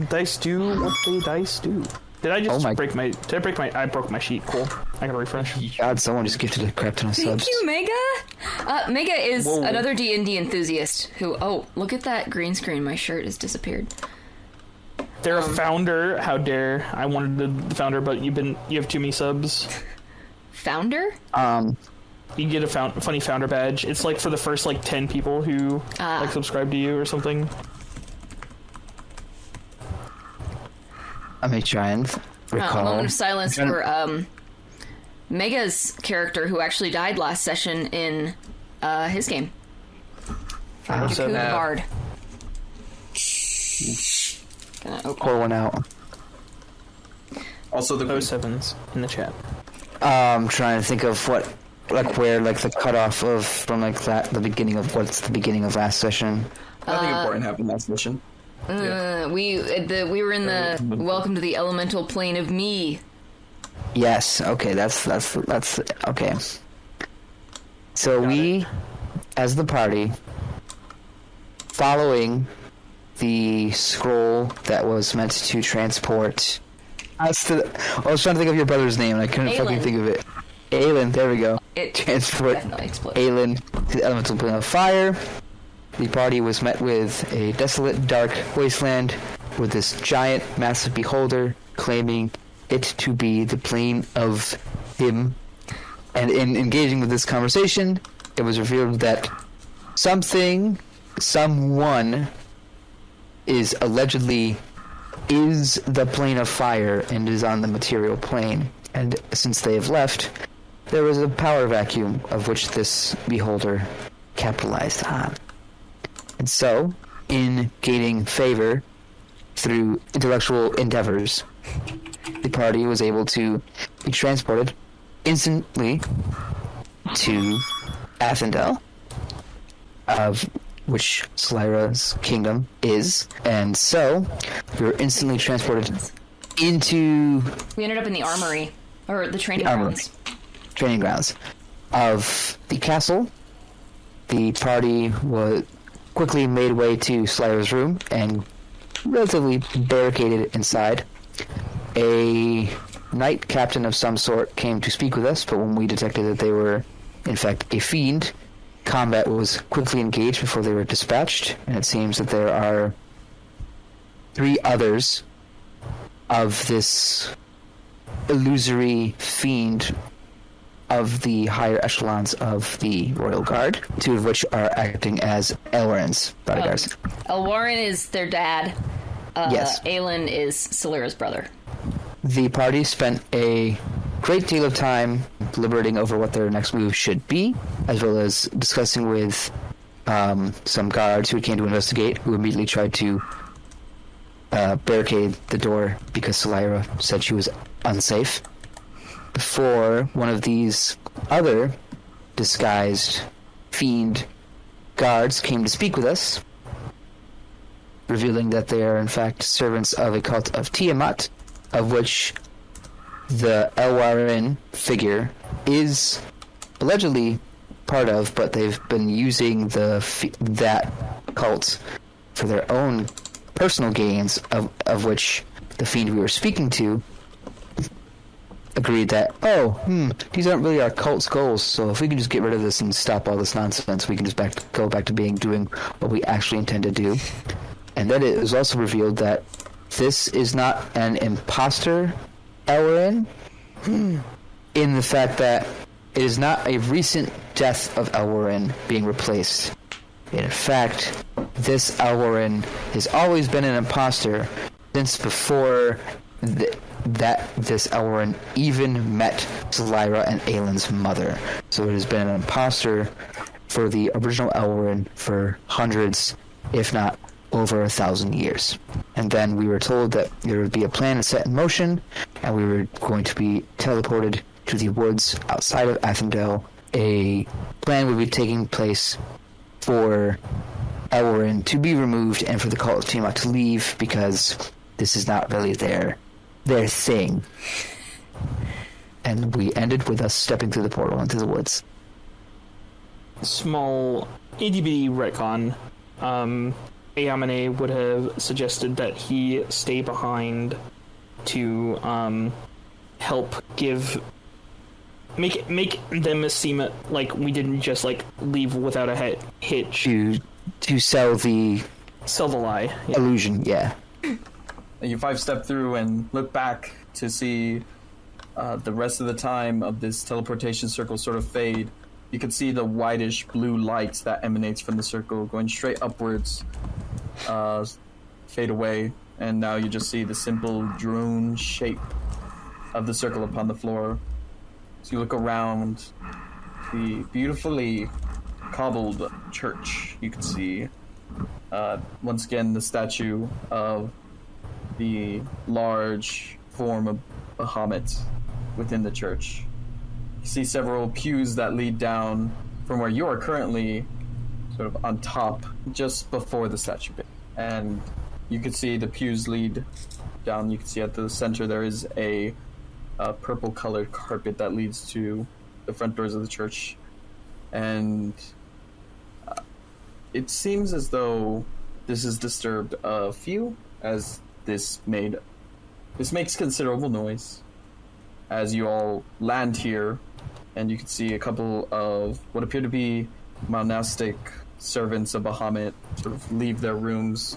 Dice do what they dice do. Did I just break my... Did I break my... I broke my sheet. Cool. I gotta refresh. God, someone just gifted a crap ton of subs. Thank you, Mega! Mega is another D&D enthusiast who... Oh, look at that green screen. My shirt has disappeared. They're a founder. How dare. I wanted the founder, but you have too many subs. Founder? You get a funny founder badge. It's like for the first, 10 people who, subscribe to you or something. Let me try and recall. A moment of silence for Mega's character, who actually died last session in his game. Cocoon Bard. Pour one out. Also, the 07's in the chat. I'm trying to think of what, where, the cutoff of from the beginning of what's the beginning of last session. Nothing important happened last session. We were in the welcome to the elemental plane of me. Yes. Okay. That's okay. So we, as the party, following the scroll that was meant to transport us to. I was trying to think of your brother's name, and I couldn't fucking think of it. Aelin. There we go. Transport Aelin to the elemental plane of fire. The party was met with a desolate, dark wasteland with this giant, massive beholder claiming it to be the plane of him. And in engaging with this conversation, it was revealed that someone is allegedly the plane of fire and is on the material plane. And since they have left, there was a power vacuum of which this beholder capitalized on. And so, in gaining favor through intellectual endeavors, the party was able to be transported instantly to Athendel, of which Slyra's kingdom is. And so, we were instantly transported into... We ended up in the armory, or the training grounds. Training grounds of the castle. The party was quickly made way to Slyra's room and relatively barricaded inside. A knight captain of some sort came to speak with us, but when we detected that they were, in fact, a fiend, combat was quickly engaged before they were dispatched, and it seems that there are 3 others of this illusory fiend of the higher echelons of the Royal Guard, 2 of which are acting as Elwarin's bodyguards. Elwarin is their dad. Yes. Aelin is Slyra's brother. The party spent a great deal of time deliberating over what their next move should be, as well as discussing with some guards who came to investigate, who immediately tried to barricade the door because Slyra said she was unsafe. Before one of these other disguised fiend guards came to speak with us, revealing that they are in fact servants of a cult of Tiamat, of which the Elwarin figure is allegedly part of, but they've been using that cult for their own personal gains, of which the fiend we were speaking to agreed that, these aren't really our cult's goals, so if we can just get rid of this and stop all this nonsense, we can just go back to doing what we actually intend to do. And then it was also revealed that this is not an imposter Elwarin, in the fact that it is not a recent death of Elwarin being replaced. In fact, this Elwarin has always been an imposter since before this Elwarin even met Slyra and Aelin's mother. So it has been an imposter for the original Elwarin for hundreds, if not over 1,000 years. And then we were told that there would be a plan set in motion, and we were going to be teleported to the woods outside of Athendel. A plan would be taking place for Elwarin to be removed and for the cult of Tiamat to leave, because this is not really their thing. And we ended with us stepping through the portal into the woods. Small itty-bitty retcon. Ayamane would have suggested that he stay behind to help make them seem like we didn't just like leave without a hitch. To sell the lie. Yeah. illusion, yeah. You 5-step through and look back to see the rest of the time of this teleportation circle sort of fade. You can see the whitish blue light that emanates from the circle going straight upwards, fade away, and now you just see the simple drone shape of the circle upon the floor. So you look around the beautifully cobbled church. You can see once again the statue of the large form of Bahamut within the church. You see several pews that lead down from where you are currently, sort of on top, just before the statue. And you can see the pews lead down. You can see at the center there is a purple-colored carpet that leads to the front doors of the church. And it seems as though this has disturbed a few, as this makes considerable noise. As you all land here, and you can see a couple of what appear to be monastic servants of Bahamut sort of leave their rooms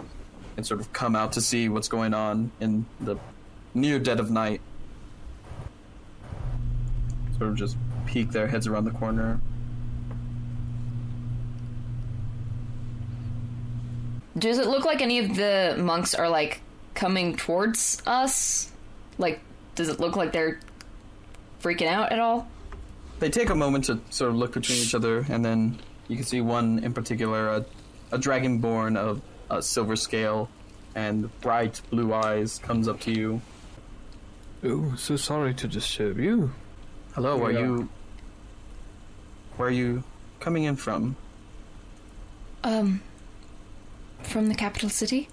and sort of come out to see what's going on in the near dead of night. Sort of just peek their heads around the corner. Does it look like any of the monks are, like, coming towards us? Like, does it look like they're freaking out at all? They take a moment to sort of look between each other, and then you can see one in particular, a dragonborn of a silver scale and bright blue eyes, comes up to you. Oh, so sorry to disturb you. Hello, where are you coming in from? From the capital city?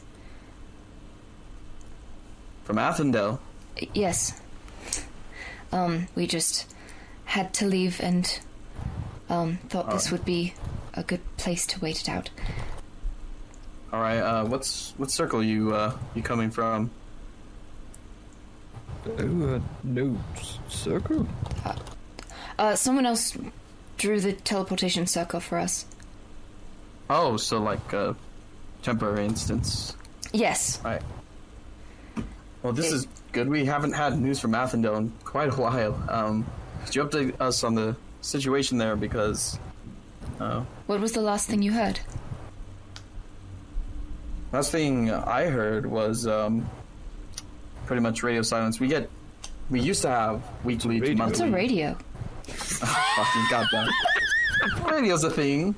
From Athendel? Yes. We just had to leave and thought this would be a good place to wait it out. All right. What circle you coming from? Oh, no circle. Someone else drew the teleportation circle for us. Oh, so like a temporary instance. Yes. Right. Well, this is good. We haven't had news from Athendel in quite a while. Could you update us on the situation there? Because what was the last thing you heard? last thing I heard was pretty much radio silence. We used to have weekly to monthly. What's a radio? Fucking goddamn. Radio's a thing.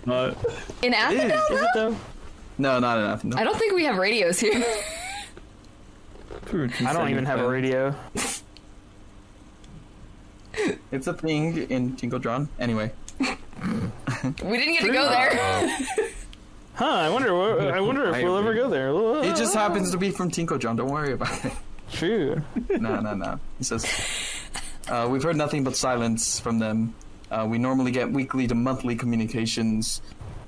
Not. In Athendel? Is it though? No, not in Athens. I don't think we have radios here. I don't even have a radio. It's a thing in Tinkledron. Anyway. We didn't get to go there. Huh, I wonder if we'll ever go there. It just happens to be from Tinkledron. Don't worry about it. True. No. He says, we've heard nothing but silence from them. We normally get weekly to monthly communications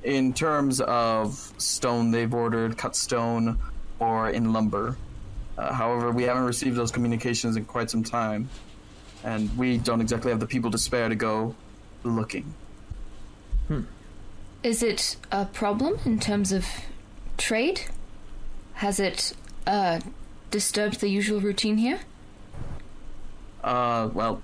in terms of stone they've ordered, cut stone, or in lumber. However, we haven't received those communications in quite some time, and we don't exactly have the people to spare to go looking. Is it a problem in terms of trade? Has it disturbed the usual routine here? Well,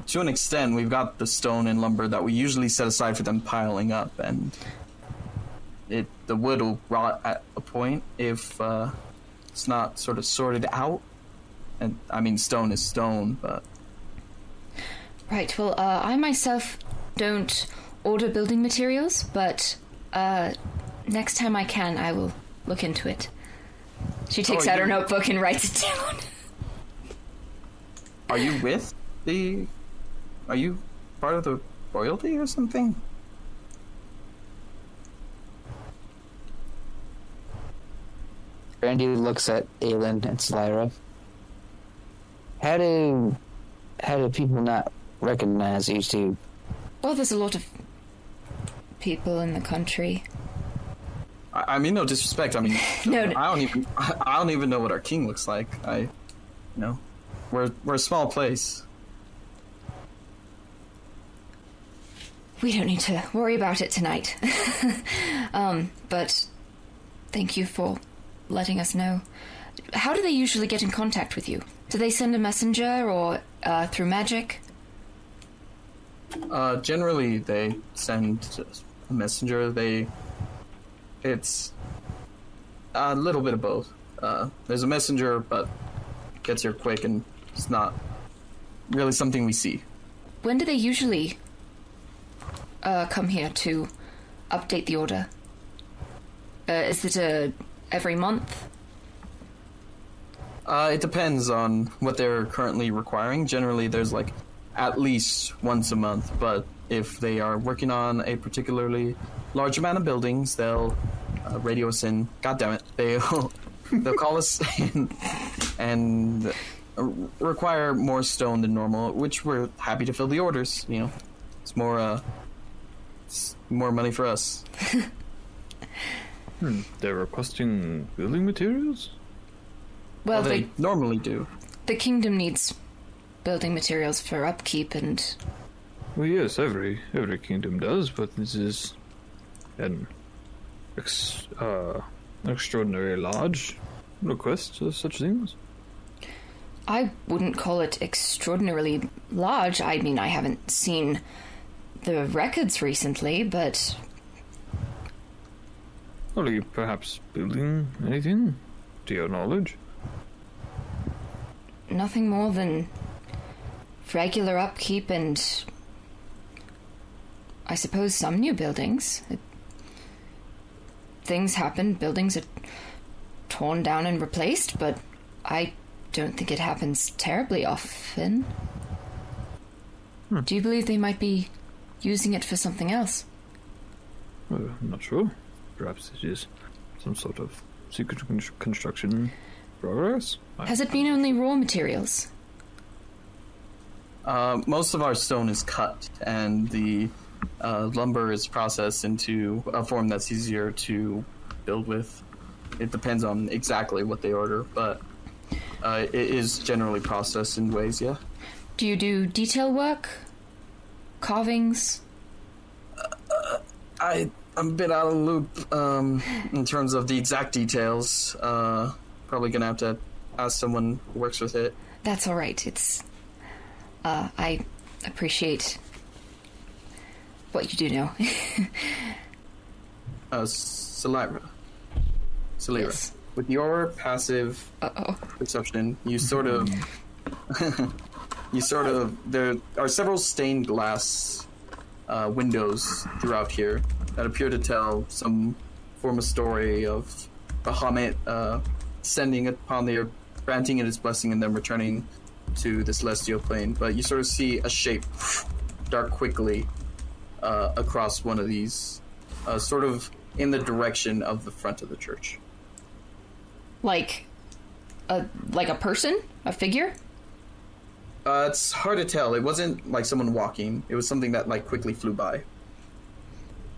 to an extent, we've got the stone and lumber that we usually set aside for them piling up, and the wood will rot at a point if it's not sort of sorted out. And I mean, stone is stone, but... Right, well, I myself don't order building materials, but next time I can, I will look into it. She takes out her notebook and writes it down. Are you with the... Are you part of the royalty or something? Randy looks at Aelin and Slyra. How do people not recognize you two? Well, there's a lot of people in the country. I mean, no disrespect. I mean, No. I don't even know what our king looks like. We're a small place. We don't need to worry about it tonight. But thank you for letting us know. How do they usually get in contact with you? Do they send a messenger or through magic? Generally, they send a messenger. It's a little bit of both. There's a messenger, but gets here quick, and it's not really something we see. When do they usually come here to update the order? Is it every month? It depends on what they're currently requiring. Generally, there's like at least once a month, but if they are working on a particularly large amount of buildings, they'll radio us in. God damn it, they'll call us and require more stone than normal, which we're happy to fill the orders. You know, it's more money for us. They're requesting building materials? Well, they normally do. The kingdom needs building materials for upkeep and... Well, yes, every kingdom does, but this is an extraordinarily large request for such things. I wouldn't call it extraordinarily large. I mean, I haven't seen the records recently, but... Are you perhaps building anything, to your knowledge? Nothing more than regular upkeep and... I suppose some new buildings. Things happen, buildings are torn down and replaced, but I don't think it happens terribly often. Do you believe they might be using it for something else? I'm not sure. Perhaps it is some sort of secret construction progress? Has it been only raw materials? Most of our stone is cut, and the lumber is processed into a form that's easier to build with. It depends on exactly what they order, but it is generally processed in ways, yeah. Do you do detail work? Carvings? I'm a bit out of the loop in terms of the exact details. Probably gonna have to ask someone who works with it. That's all right. It's... I appreciate what you do know. Salira. Yes. With your passive perception, you sort of... There are several stained glass windows throughout here that appear to tell some form of story of Bahamut descending upon the earth, granting it its blessing, and then returning to the celestial plane. But you sort of see a shape dart quickly across one of these, sort of in the direction of the front of the church. Like a person? A figure? It's hard to tell. It wasn't like someone walking. It was something that like quickly flew by.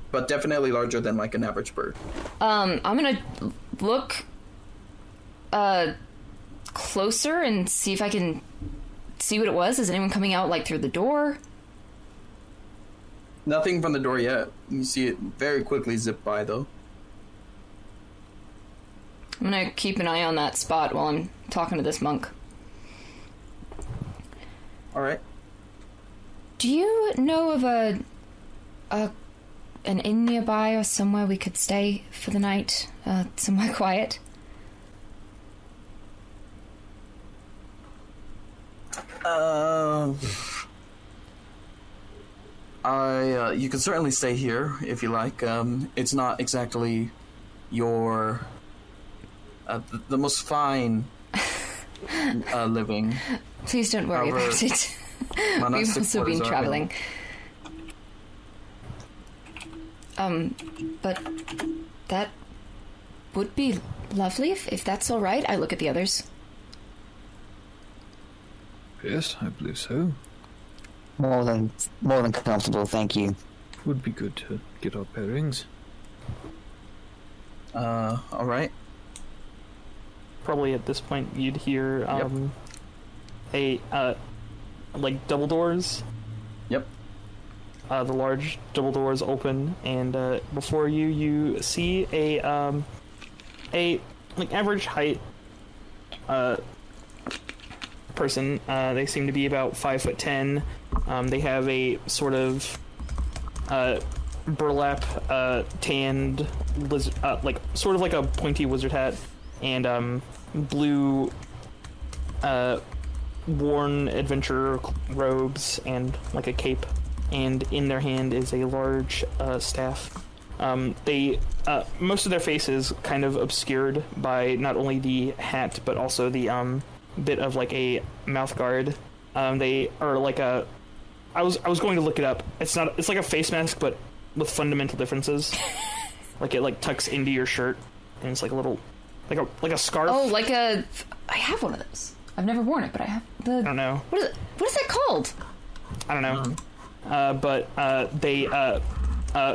But definitely larger than like an average bird. I'm gonna look closer and see if I can see what it was. Is anyone coming out like through the door? Nothing from the door yet. You see it very quickly zip by though. I'm gonna keep an eye on that spot while I'm talking to this monk. Alright. Do you know of an inn nearby or somewhere we could stay for the night? Somewhere quiet? You can certainly stay here if you like. It's not exactly your the most fine living. Please don't worry about it. We've also been traveling. But that would be lovely if that's all right. I look at the others. Yes, I believe so. More than comfortable, thank you. Would be good to get our bearings. All right. Probably at this point you'd hear like double doors. Yep. The large double doors open, and before you see a like average height person. They seem to be about 5'10". They have a sort of burlap tanned like sort of like a pointy wizard hat, and blue worn adventure robes and like a cape, and in their hand is a large staff. They most of their face is kind of obscured by not only the hat but also the bit of like a mouth guard. They are like a I was going to look it up. It's like a face mask but with fundamental differences. Like it like tucks into your shirt, and it's like a little like a scarf. Oh, I have one of those. I've never worn it, but I have the. I don't know. What is that called? I don't know. But they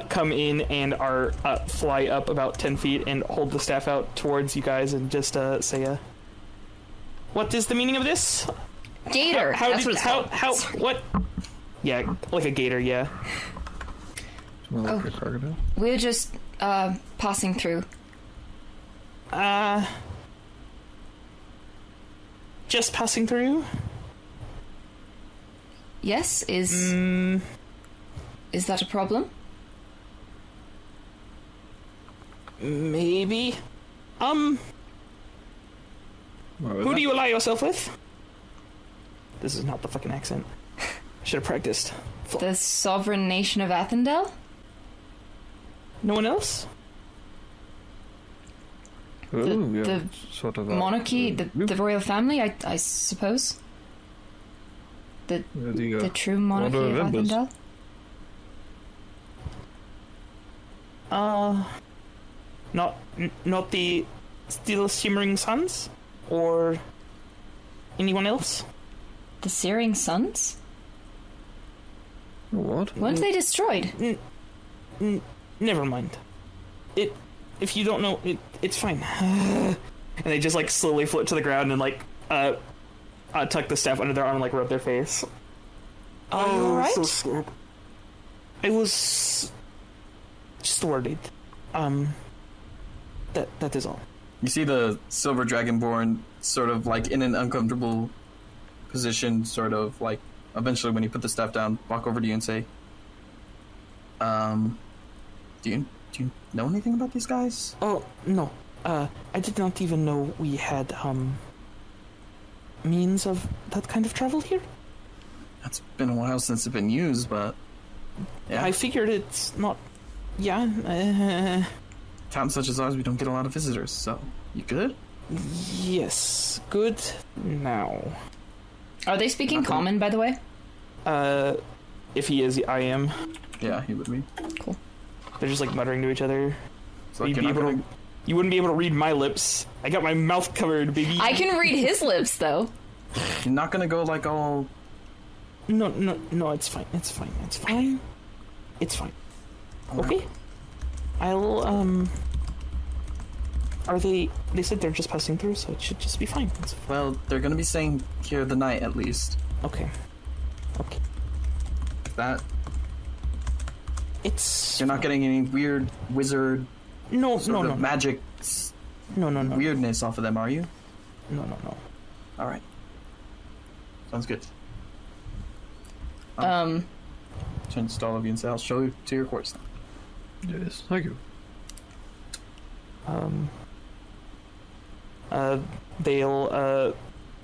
come in and are fly up about 10 feet and hold the staff out towards you guys and just say, "What is the meaning of this? Gator. That's what it's called. What? Yeah, like a gator. Yeah. Smell like a crocodile. We're just passing through. Just passing through. Yes. Is that a problem? Maybe. Who do you ally yourself with? This is not the fucking accent. I should have practiced. The sovereign nation of Athendel? No one else? The sort of monarchy, the royal family, I suppose. The true monarchy Order of of Embers. Athendel? Not the Still Shimmering Suns? Or anyone else? The Searing Suns? What? Weren't they destroyed? Never mind. If you don't know, it's fine. And they just like slowly float to the ground and like tuck the staff under their arm and like rub their face. Are you alright? So scared. I was just worried. That is all. You see the silver dragonborn sort of like in an uncomfortable position, sort of like eventually when you put the staff down, walk over to you and say, do you know anything about these guys? Oh, no. I did not even know we had, means of that kind of travel here. It's been a while since it's been used, but yeah. I figured it's not... Yeah, Towns such as ours, we don't get a lot of visitors, so you good? Yes, good now. Are they speaking common, by the way? If he is, I am. Yeah, he would be. Cool. They're just like muttering to each other. So like, You wouldn't be able to read my lips. I got my mouth covered, baby. I can read his lips, though. You're not gonna go like all... No, it's fine. It's fine. Okay. I'll, Are they said they're just passing through, so it should just be fine. Well, they're gonna be staying here the night, at least. Okay. That... It's... You're not getting any weird wizard... No. magic... No. weirdness off of them, are you? No. Alright. Sounds good. Turns to all of you and say, I'll show you to your course now. Yes, thank you. They'll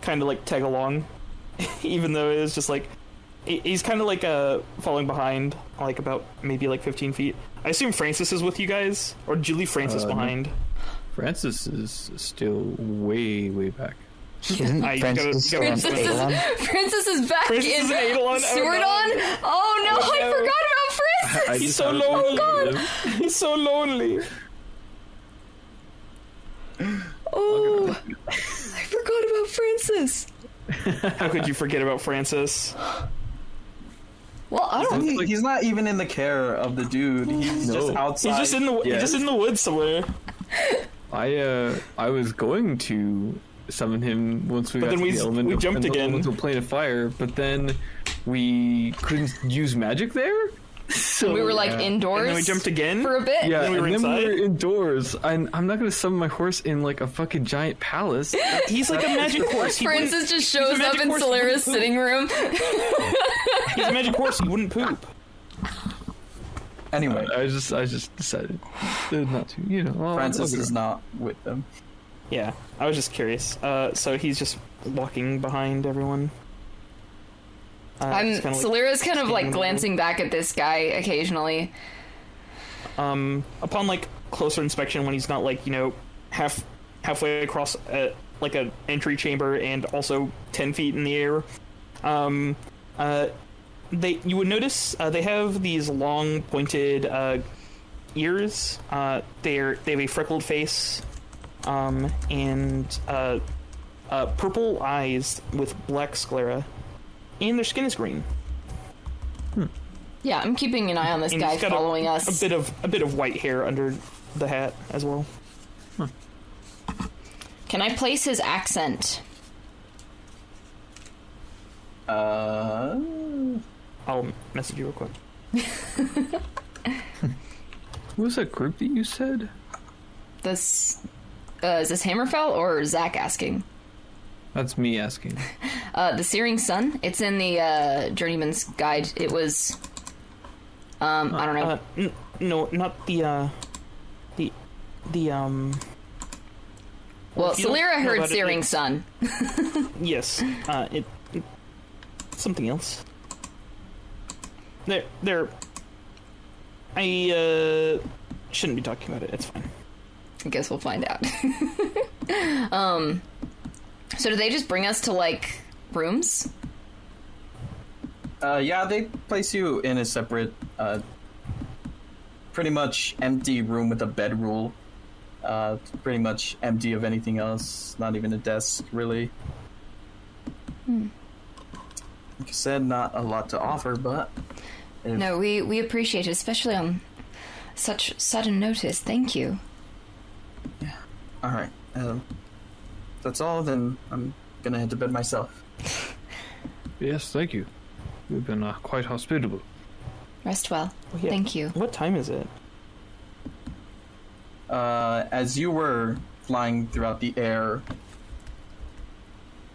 kind of like tag along, even though it is just like he's kind of like falling behind, like about maybe like 15 feet. I assume Francis is with you guys, or did you leave Francis behind? Francis is still way back. Isn't Francis still on Eidolon? Francis is back Francis in is in Eidolon? Swordon? Oh no, I forgot about Francis! He's so lonely. He's so lonely. Oh, I forgot about Francis. How could you forget about Francis? Well, I don't. He's not even in the care of the dude. He's just outside. He's just in the woods somewhere. I was going to summon him once we But got then to we- the element we of, jumped and again. into a plane of fire, but then we couldn't use magic there. So We were like yeah. indoors And then we jumped again. for a bit. Yeah, then we were and then we inside? were indoors. I'm not gonna summon my horse in like a fucking giant palace. He's like a magic horse. He wouldn't- Francis just he's a shows up magic in horse, he Solera's wouldn't poop. sitting room. He's a magic horse. He wouldn't poop. Anyway, I just decided not to. You know, Francis is not with them. Yeah, I was just curious. So he's just walking behind everyone. It's kinda like Solera's kind of like standing glancing back at this guy occasionally. upon like closer inspection, when he's not like halfway across like an entry chamber and also 10 feet in the air, you would notice they have these long pointed ears. They have a freckled face, and purple eyes with black sclera, and their skin is green. Yeah, I'm keeping an eye on this And guy he's got following a us. bit of white hair under the hat as well. Can I place his accent? I'll message you real quick. What was that group that you said? This is this Hammerfell or Zach asking? That's me asking. The Searing Sun. It's in the Journeyman's Guide. It was. I don't know. No, not the. Well, if you don't Solera know heard about it, Searing it's- Sun. Yes. It something else. There. I shouldn't be talking about it. It's fine. I guess we'll find out. So do they just bring us to like rooms? Yeah, they place you in a separate, pretty much empty room with a bedroll. Pretty much empty of anything else. Not even a desk, really. Like I said, not a lot to offer, but... No, we appreciate it, especially on such sudden notice. Thank you. Alright, that's all, then I'm gonna head to bed myself. Yes, thank you. You've been quite hospitable. Rest well. Oh, yeah. Thank you. What time is it? As you were flying throughout the air,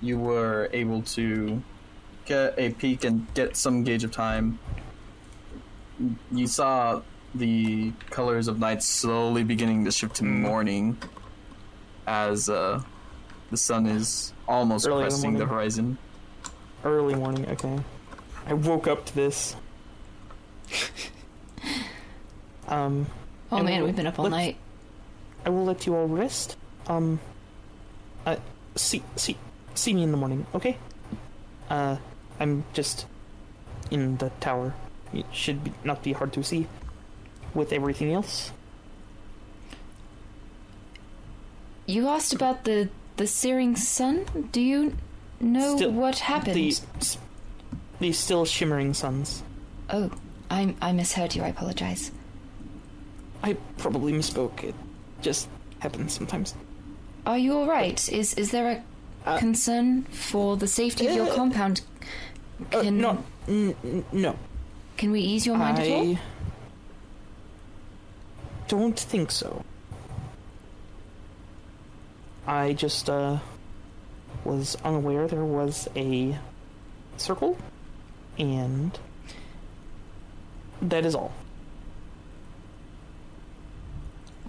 you were able to get a peek and get some gauge of time. You saw the colors of night slowly beginning to shift to morning as the sun is almost Early in the cresting the morning. horizon. Early morning. Okay. I woke up to this. Oh And man, we've been up all let's- night. I will let you all rest. See me in the morning, okay? I'm just in the tower. It should not be hard to see with everything else. You asked about the Searing Sun? Do you know Still- what happened? The still shimmering suns. Oh, I misheard you. I apologize. I probably misspoke. It just happens sometimes. Are you all right? Is there a concern for the safety of your compound? No. Can we ease your mind at all? I don't think so. I just was unaware there was a circle, and that is all.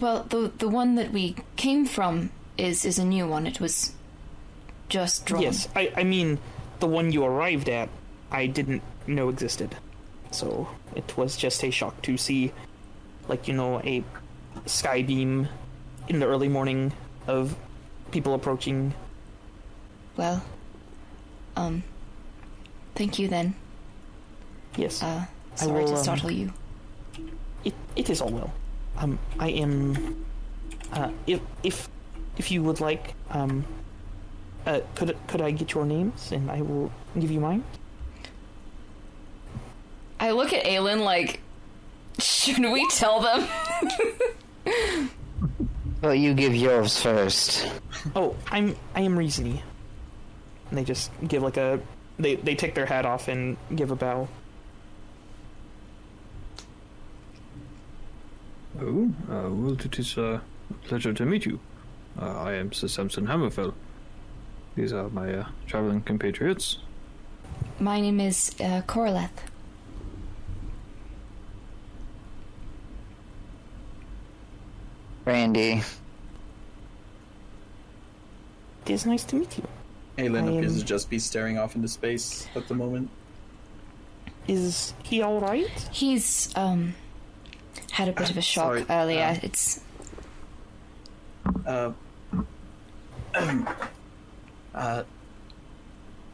Well, the one that we came from is a new one. It was just drawn. Yes, I mean, the one you arrived at, I didn't know existed. So it was just a shock to see, like, a sky beam in the early morning of people approaching. Well, thank you then. Yes, Sorry will, to startle you. it is all well. I am. If you would like, could I get your names and I will give you mine? I look at Aelin like, should we tell them? But you give yours first. Oh, I am Reasony. And they just give like a... They take their hat off and give a bow. Oh, well, it is a pleasure to meet you. I am Sir Samson Hammerfell. These are my traveling compatriots. My name is Corleth. Randy. It is nice to meet you. Aelin appears to just be staring off into space at the moment. Is he alright? He's had a bit of a shock Sorry, earlier. It's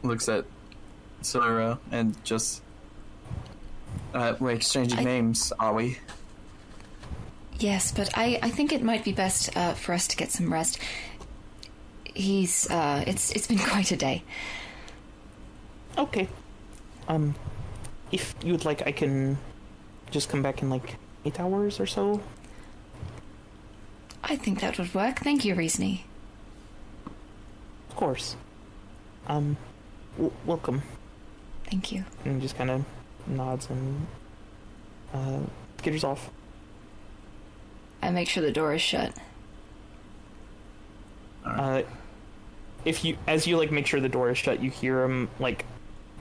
looks at Sora and just... we're exchanging names, are we? yes, but I think it might be best for us to get some rest. He's it's been quite a day. Okay. If you would like, I can just come back in like 8 hours or so. I think that would work. Thank you, Reasoning. Of course. Welcome. Thank you. And he just kind of nods and skitters off. I make sure the door is shut. If you, as you like make sure the door is shut, you hear him like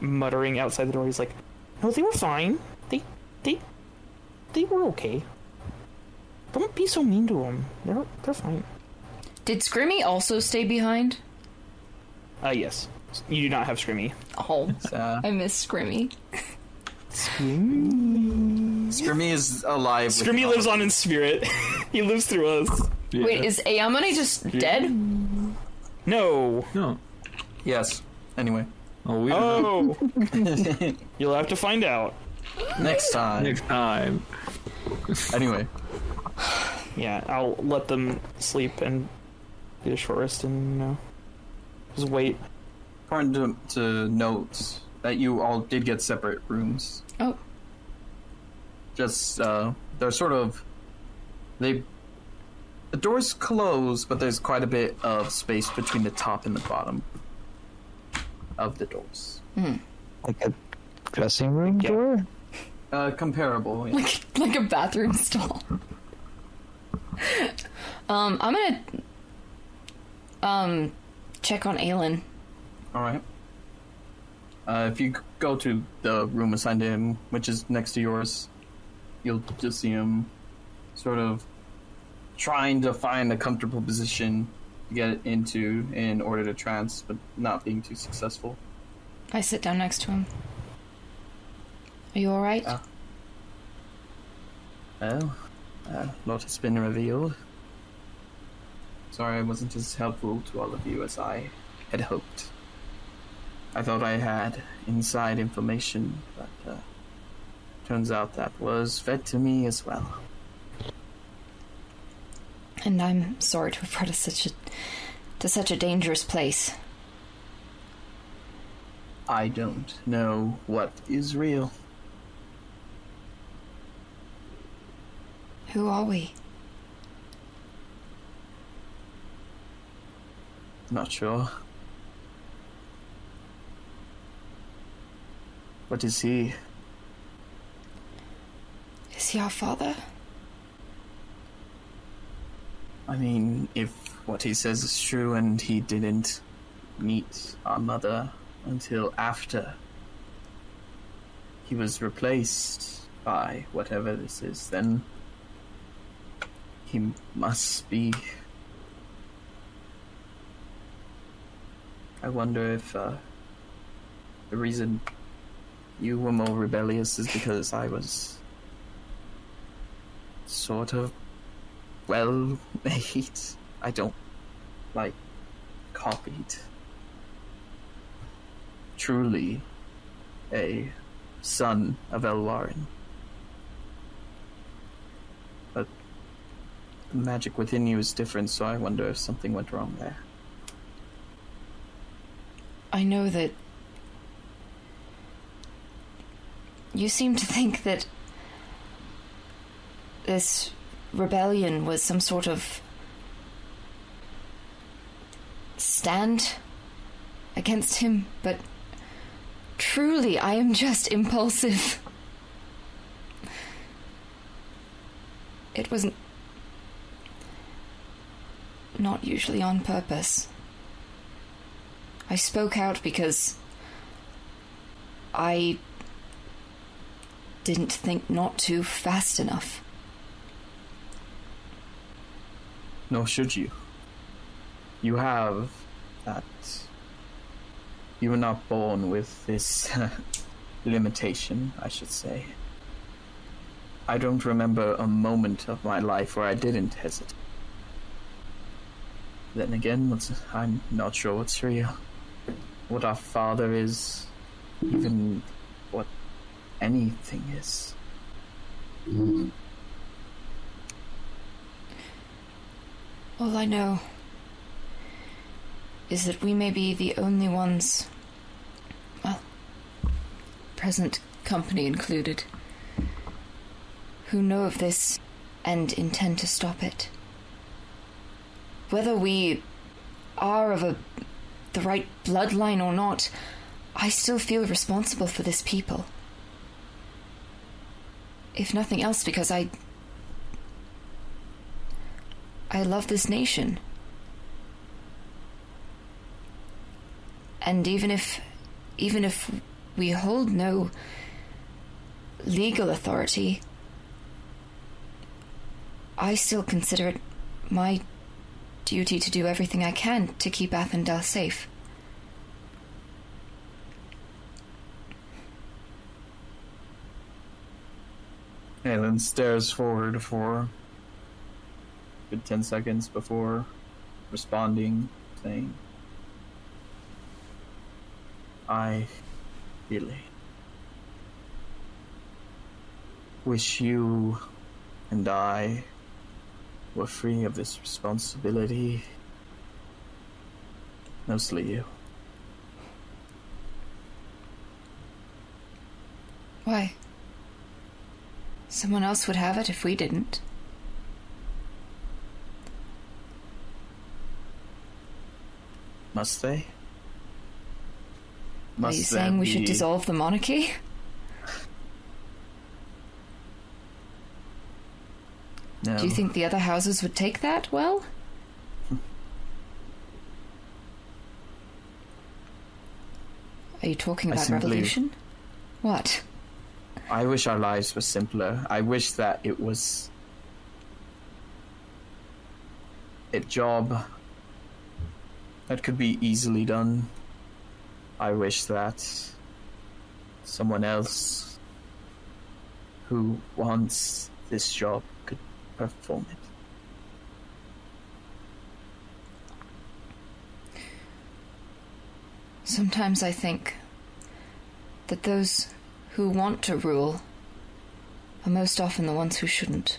muttering outside the door. He's like, "No, they were fine. They were okay. Don't be so mean to them. They're fine." Did Scrimmy also stay behind? Yes. You do not have Scrimmy. Oh, I miss Scrimmy. Scrimmy is alive. Scrimmy lives on in spirit. He lives through us. Yeah. Wait, is Ayamane just dead? No. No. Yes. Anyway. Oh, we don't know. Oh. You'll have to find out. Next time. Next time. Anyway. Yeah, I'll let them sleep and get a short rest and, just wait. Important to note that you all did get separate rooms. Oh. Just, they're sort of... The door's closed, but there's quite a bit of space between the top and the bottom of the doors. Like a dressing room door? Comparable, yeah. Like a bathroom stall. I'm gonna check on Aelin. Alright. If you go to the room assigned to him, which is next to yours, you'll just see him sort of trying to find a comfortable position to get into in order to trance, but not being too successful. I sit down next to him. Are you alright? Well, a lot has been revealed. Sorry I wasn't as helpful to all of you as I had hoped. I thought I had inside information, but turns out that was fed to me as well. And I'm sorry to have brought us to such a dangerous place. I don't know what is real. Who are we? Not sure. What is he? Is he our father? I mean, if what he says is true and he didn't meet our mother until after he was replaced by whatever this is, then he must be. I wonder if the reason you were more rebellious is because I was sort of well made. I don't like copied. Truly a son of Elwarin. But the magic within you is different, so I wonder if something went wrong there. I know that you seem to think that this rebellion was some sort of stand against him, but truly I am just impulsive. It wasn't not usually on purpose. I spoke out because I didn't think not to fast enough. Nor should you. You have that. You were not born with this limitation, I should say. I don't remember a moment of my life where I didn't hesitate. Then again, I'm not sure what's real. What our father is, even what anything is. All I know is that we may be the only ones, well, present company included, who know of this and intend to stop it. Whether we are of the right bloodline or not, I still feel responsible for this people. If nothing else, because I love this nation. And even if we hold no legal authority, I still consider it my duty to do everything I can to keep Athendale safe. Aelin stares forward for a good 10 seconds before responding, saying, I really wish you and I were free of this responsibility. Mostly you. Why? Someone else would have it if we didn't. Must they? Are you saying we should dissolve the monarchy? No. Do you think the other houses would take that well? Are you talking about revolution? What? I wish our lives were simpler. I wish that it was a job that could be easily done. I wish that someone else who wants this job could perform it. Sometimes I think that those who want to rule are most often the ones who shouldn't.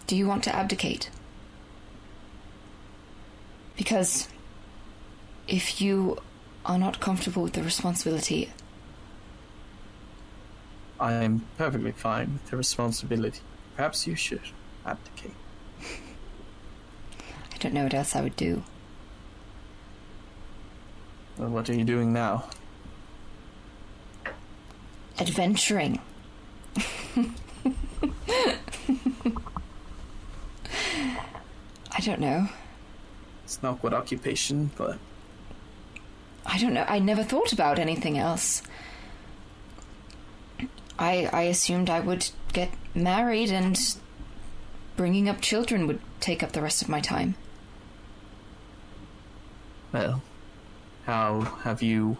Do you want to abdicate? Because if you are not comfortable with the responsibility, I am perfectly fine with the responsibility. Perhaps you should abdicate. I don't know what else I would do. Well, what are you doing now? Adventuring. I don't know. It's not what occupation, but... I don't know. I never thought about anything else. I assumed I would get married and bringing up children would take up the rest of my time. Well, how have you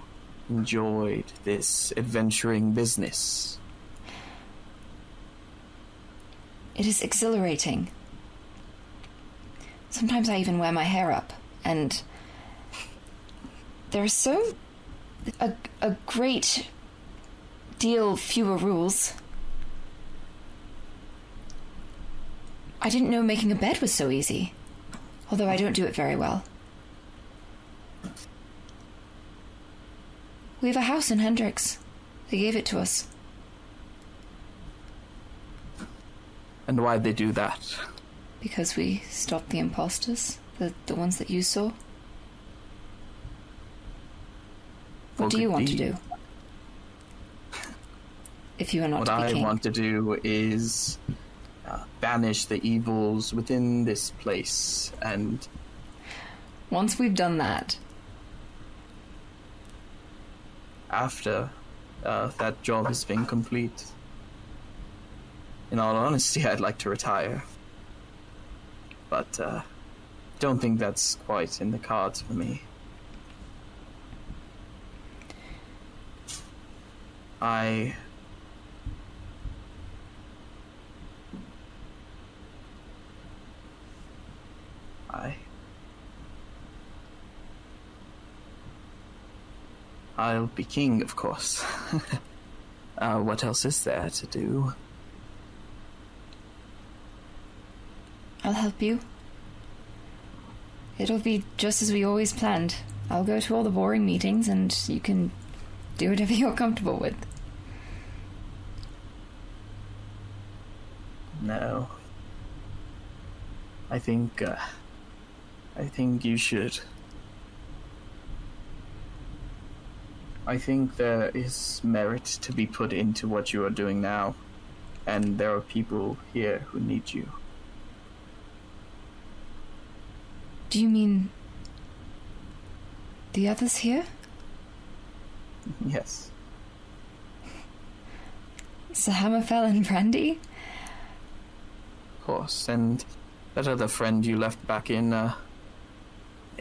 enjoyed this adventuring business? It is exhilarating. Sometimes I even wear my hair up, and there are a great deal fewer rules. I didn't know making a bed was so easy, although I don't do it very well. We have a house in Hendrix. They gave it to us. And why'd they do that? Because we stopped the imposters, the ones that you saw. What do you want to do? If you are not What to be I king. want to do is banish the evils within this place, and Once we've done that, after that job has been complete, in all honesty, I'd like to retire. But don't think that's quite in the cards for me. I'll be king, of course. What else is there to do? I'll help you. It'll be just as we always planned. I'll go to all the boring meetings and you can do whatever you're comfortable with. No. I think you should. I think there is merit to be put into what you are doing now, and there are people here who need you. Do you mean the others here? Yes. Sir Hammerfell and Brandy? Of course, and that other friend you left back in,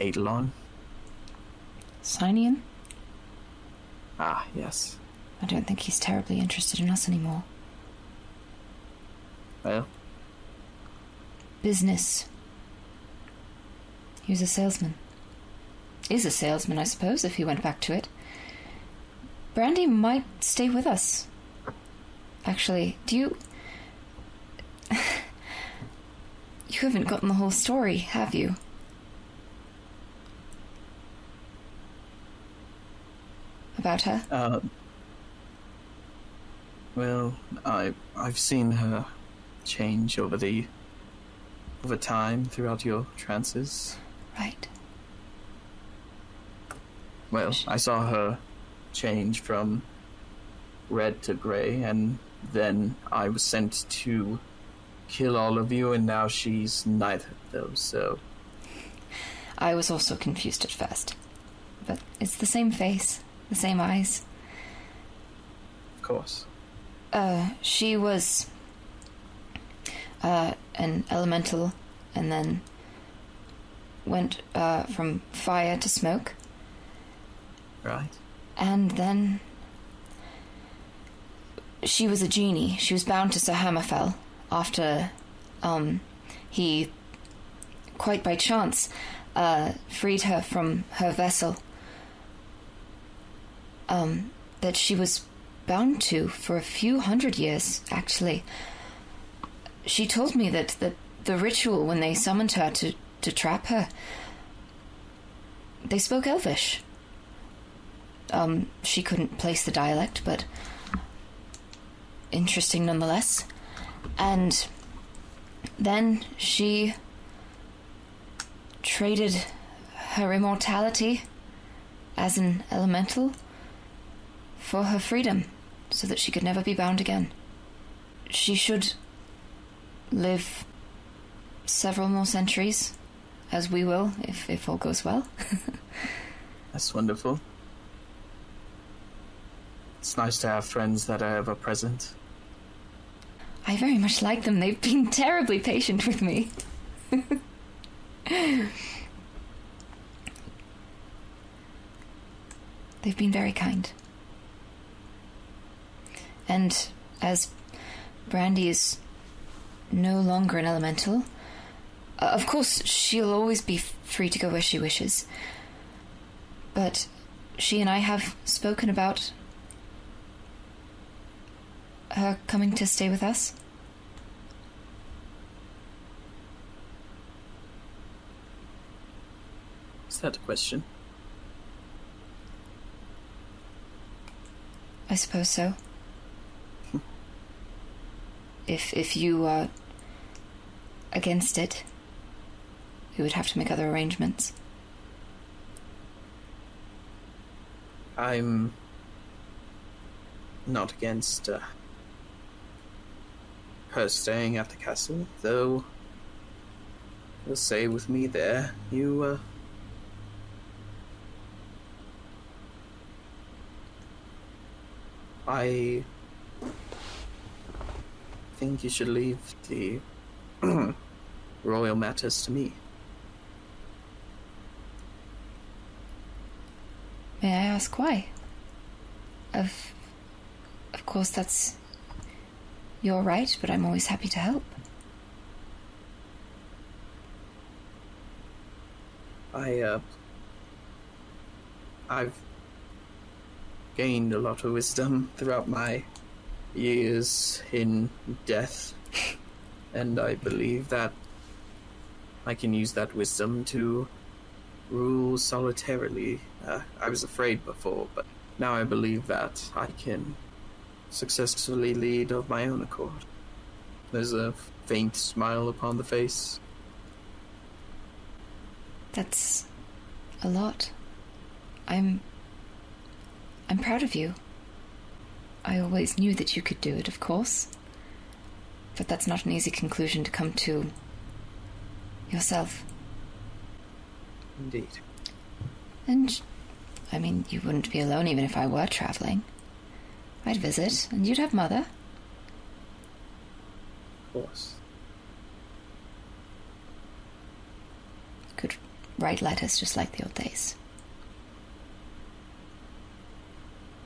Eidolon. Cynian? Ah, yes. I don't think he's terribly interested in us anymore. Well, Business. He was a salesman. Is a salesman, I suppose, if he went back to it. Brandy might stay with us. Actually, do you... You haven't gotten the whole story, have you? About her? Well, I've seen her change over time throughout your trances. Right. Well, I saw her change from red to gray, and then I was sent to kill all of you, and now she's neither of those, so... I was also confused at first. But it's the same face, the same eyes. Of course. She was an elemental, and then went from fire to smoke. Right. And then she was a genie. She was bound to Sir Hammerfell after he, quite by chance, freed her from her vessel that she was bound to for a few hundred years, actually. She told me that the ritual when they summoned her to trap her, they spoke Elvish. She couldn't place the dialect, but interesting nonetheless. And then she traded her immortality as an elemental for her freedom, so that she could never be bound again. She should live several more centuries, as we will, if all goes well. That's wonderful. It's nice to have friends that are ever present. I very much like them. They've been terribly patient with me. They've been very kind. And as Brandy is no longer an elemental, of course she'll always be free to go where she wishes. But she and I have spoken about her coming to stay with us. Is that a question? I suppose so. If you against it, we would have to make other arrangements. I'm not against her staying at the castle, though we'll say with me there, you I think you should leave the royal matters to me. May I ask why? Of course, that's your right, but I'm always happy to help. I've gained a lot of wisdom throughout my years in death, and I believe that I can use that wisdom to rule solitarily. I was afraid before, but now I believe that I can successfully lead of my own accord. There's a faint smile upon the face. That's a lot. I'm proud of you. I always knew that you could do it, of course. But that's not an easy conclusion to come to yourself. Indeed. And, I mean, you wouldn't be alone even if I were traveling. I'd visit, and you'd have Mother. Of course. Could write letters just like the old days.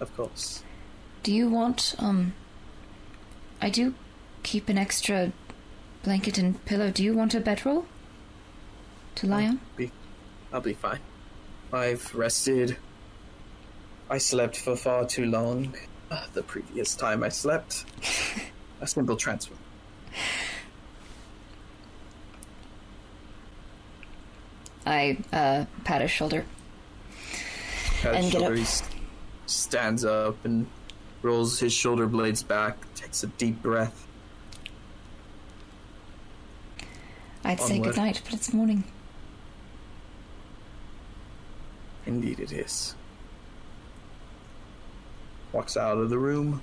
Of course. Do you want, I do keep an extra blanket and pillow. Do you want a bedroll to lie on? I'll be fine. I've rested. I slept for far too long. The previous time I slept. A simple transfer. I pat his shoulder. And get up. He stands up and rolls his shoulder blades back, takes a deep breath. I'd say Onward. good night, but it's morning. Indeed it is. Walks out of the room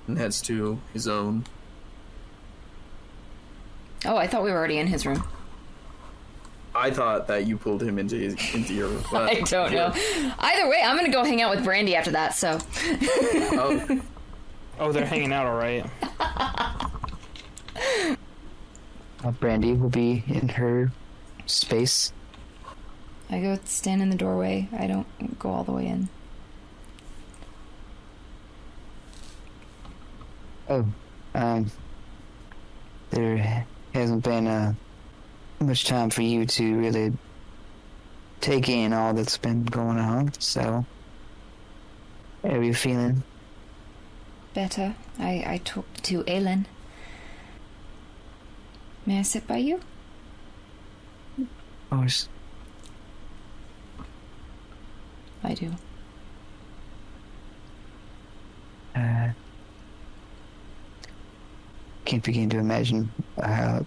and heads to his own. Oh, I thought we were already in his room. I thought that you pulled him into your. I don't know. Either way, I'm gonna go hang out with Brandy after that. So. Oh, they're hanging out, all right. Brandy will be in her space. I go stand in the doorway. I don't go all the way in. Oh, there hasn't been much time for you to really take in all that's been going on, so how are you feeling? Better. I talked to Aelin. May I sit by you? Of course. I do. Can't begin to imagine how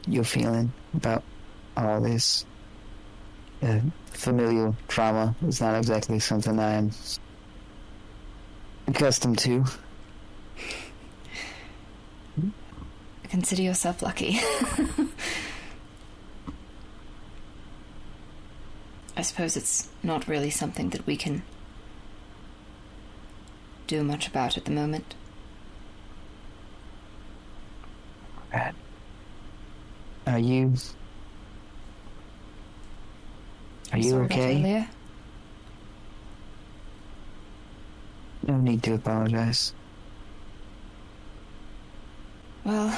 you're feeling about all this. Familial trauma is not exactly something I'm accustomed to. Consider yourself lucky. I suppose it's not really something that we can do much about at the moment. Right. Are you Sorry about okay? earlier. No need to apologize. Well,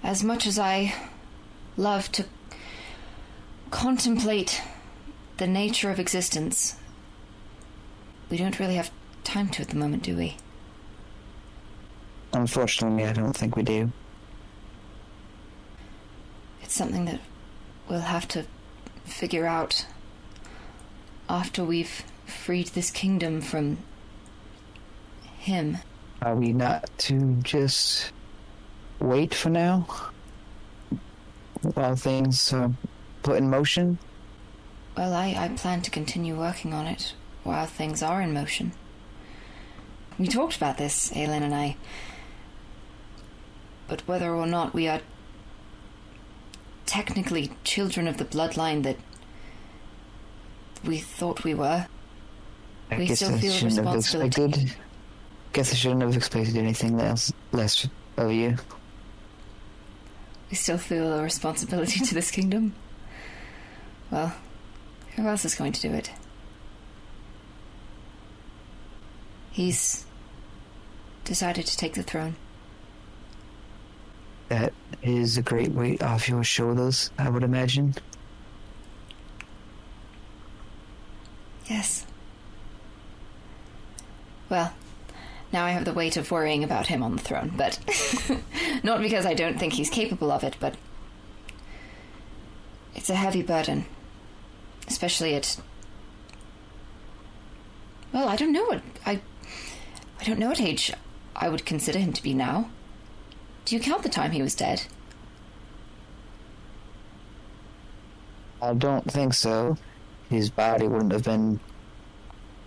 as much as I love to contemplate the nature of existence, we don't really have time to at the moment, do we? Unfortunately, I don't think we do. It's something that we'll have to figure out after we've freed this kingdom from him. Are we not to just wait for now while things are put in motion? Well, I plan to continue working on it while things are in motion. We talked about this, Aelin and I. But whether or not we are technically children of the bloodline that we thought we were, we still feel responsibility. Guess I shouldn't have expected anything less of you. We still feel a responsibility to this kingdom. Well, who else is going to do it? He's decided to take the throne. That is a great weight off your shoulders, I would imagine. Yes. Well, now I have the weight of worrying about him on the throne, but not because I don't think he's capable of it, but it's a heavy burden. Especially at... Well, I don't know what... I don't know what age I would consider him to be now. Do you count the time he was dead? I don't think so. His body wouldn't have been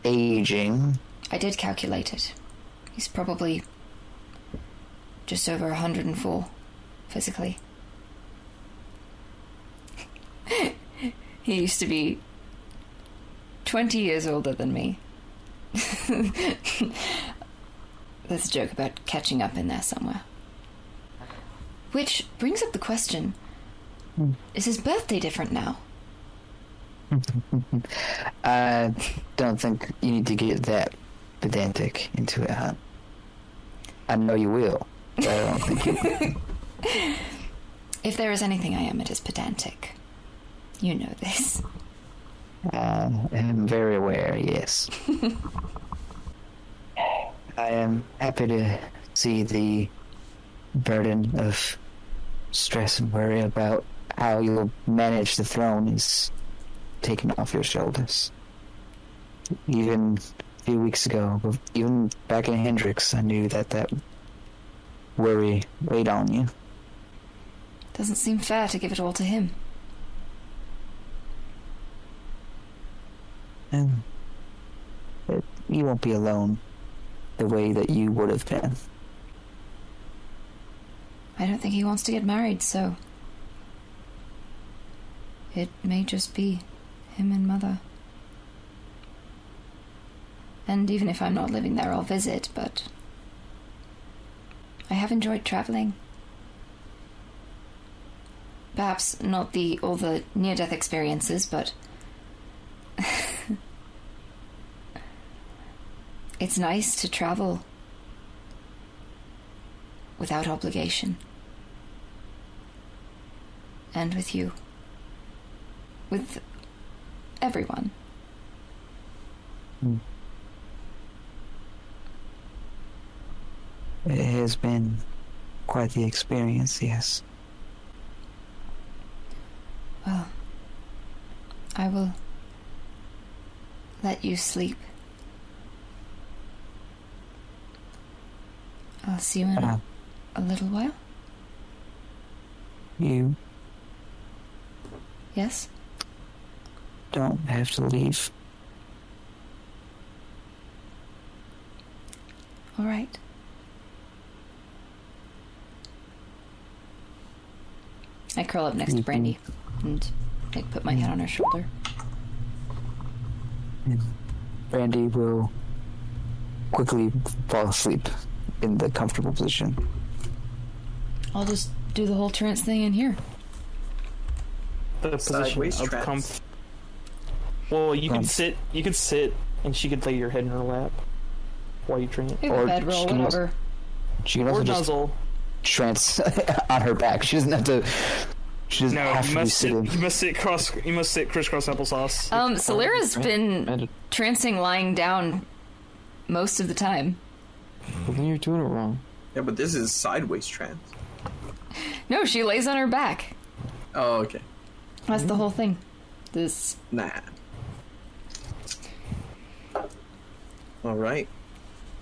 aging. I did calculate it. He's probably just over 104, physically. He used to be 20 years older than me. There's a joke about catching up in there somewhere. Which brings up the question, is his birthday different now? I don't think you need to get that pedantic into it, huh? I know you will, but I don't think you... If there is anything I am, it is pedantic. You know this. I am very aware, yes. I am happy to see the burden of stress and worry about how you'll manage the throne is taken off your shoulders. Even a few weeks ago, even back in Hendrix, I knew that worry weighed on you. Doesn't seem fair to give it all to him. And you won't be alone the way that you would have been. I don't think he wants to get married, so... It may just be him and Mother. And even if I'm not living there, I'll visit, but... I have enjoyed traveling. Perhaps not all the near-death experiences, but... It's nice to travel without obligation. And with you. With everyone. It has been quite the experience, yes. Well, I will let you sleep. I'll see you in a little while. You Yes? don't have to leave. All right. I curl up next to Brandy and put my head on her shoulder. And Brandy will quickly fall asleep in the comfortable position. I'll just do the whole trance thing in here. The position Sideways of trance. Well, you could sit, and she could lay your head in her lap while you trance. We have a bedroll, whatever. She can Or also just nuzzle. trance on her back. She doesn't have to. She doesn't have to be sitting. You must sit crisscross applesauce. Solera's been trancing lying down most of the time. Well, then you're doing it wrong. Yeah, but this is sideways trance. No, she lays on her back. Oh, okay. That's the whole thing. This. Nah. All right.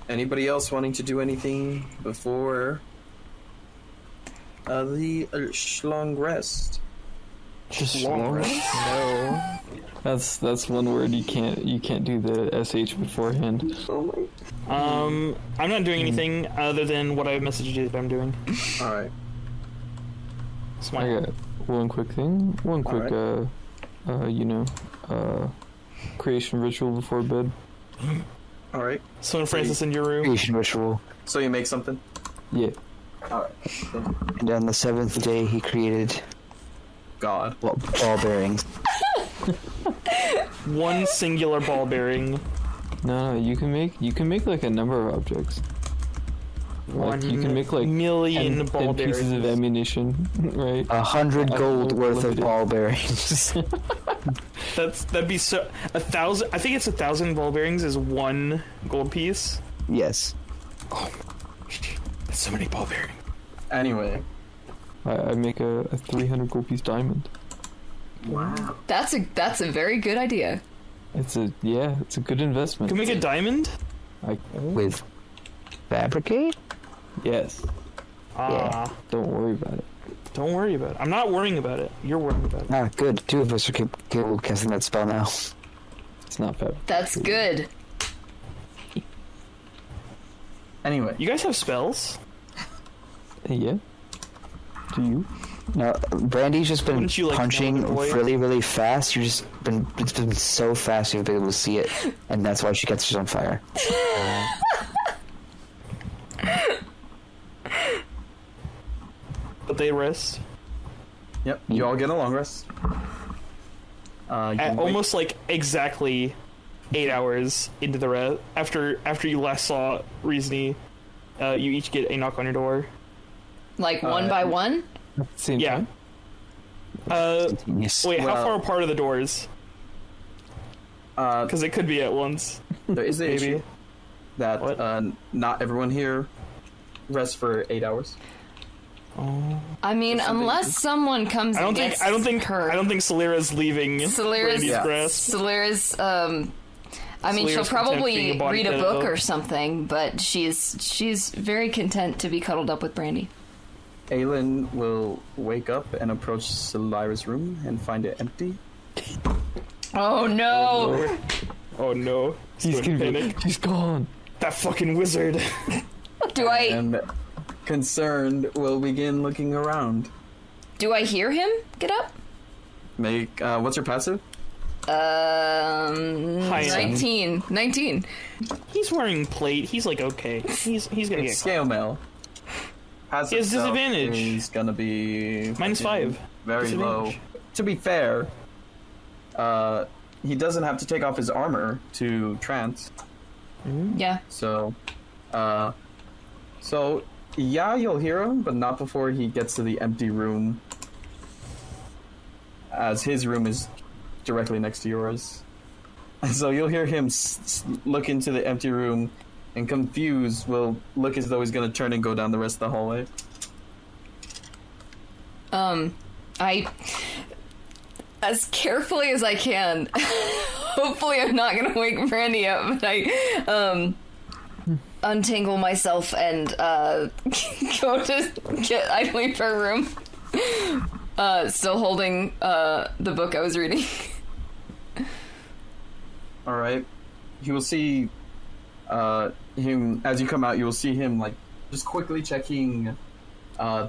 Anybody else wanting to do anything before the long rest. Just Long rest? No. That's one word you can't do the sh beforehand. I'm not doing anything other than what I've messaged you that I'm doing. All right. Smile. I got one quick thing. One quick, creation ritual before bed. All right. Summon Francis in your room. Creation ritual. So you make something. Yeah. All right. And on the 7th day, he created God. ball bearings. One singular ball bearing. No, you can make like a number of objects. Like, you can make like 1,000,000 ball 10 pieces of bearings. ammunition, right? 100 gold worth of Limited. ball bearings. That'd be so 1,000. I think it's 1,000 ball bearings is one gold piece. Yes. That's so many ball bearings. Anyway. I make a 300 gold piece diamond. Wow. That's a very good idea. It's a good investment. Can we make a diamond? With fabricate? Yes. Ah, Don't worry about it. don't worry about it. I'm not worrying about it. You're worrying about it. Ah, good. 2 of us are capable of casting that spell now. It's not bad. That's good. Anyway. You guys have spells? Yeah. Do you? No, Brandy's just been Wouldn't you like punching know the boy? really, really fast. It's been so fast you've been able to see it, and that's why she catches on fire. But they rest Yep. You all get a long rest. You at wait. almost like exactly 8 hours into the rest. After you last saw Reasony, you each get a knock on your door. Like one by one? Same Yeah. time? Yes. Wait, how Well- far apart are the doors? Because it could be at once. There is the Maybe. issue that What? not everyone here rests for 8 hours. Oh. I mean, There's something- unless someone comes I don't and think gets I don't think her. Solera's leaving Solera's- Brandy's Yeah. grasp. Solera's, I mean, she'll Solera's content probably being a body read a cut book out. or something, but she's very content to be cuddled up with Brandy. Aelin will wake up and approach Solira's room and find it empty. Oh no! Oh no. He's Starting to gonna panic. be. He's gone. That fucking wizard. Do I And concerned, will begin looking around. hear him get up? Make what's your passive? High end. 19. He's wearing plate. He's like okay. He's gonna It's get scale mail. Passive He has self disadvantage. is gonna be -5. Very low. Disadvantage. To be fair, he doesn't have to take off his armor to trance. Yeah. So, yeah, you'll hear him, but not before he gets to the empty room, as his room is directly next to yours. And so you'll hear him look into the empty room, and confused will look as though he's gonna turn and go down the rest of the hallway. I, as carefully as I can, hopefully I'm not gonna wake Brandy up, but I, untangle myself and, go to get idly for a room. Still holding, the book I was reading. Alright. You will see, him, as you come out, you will see him, like, just quickly checking,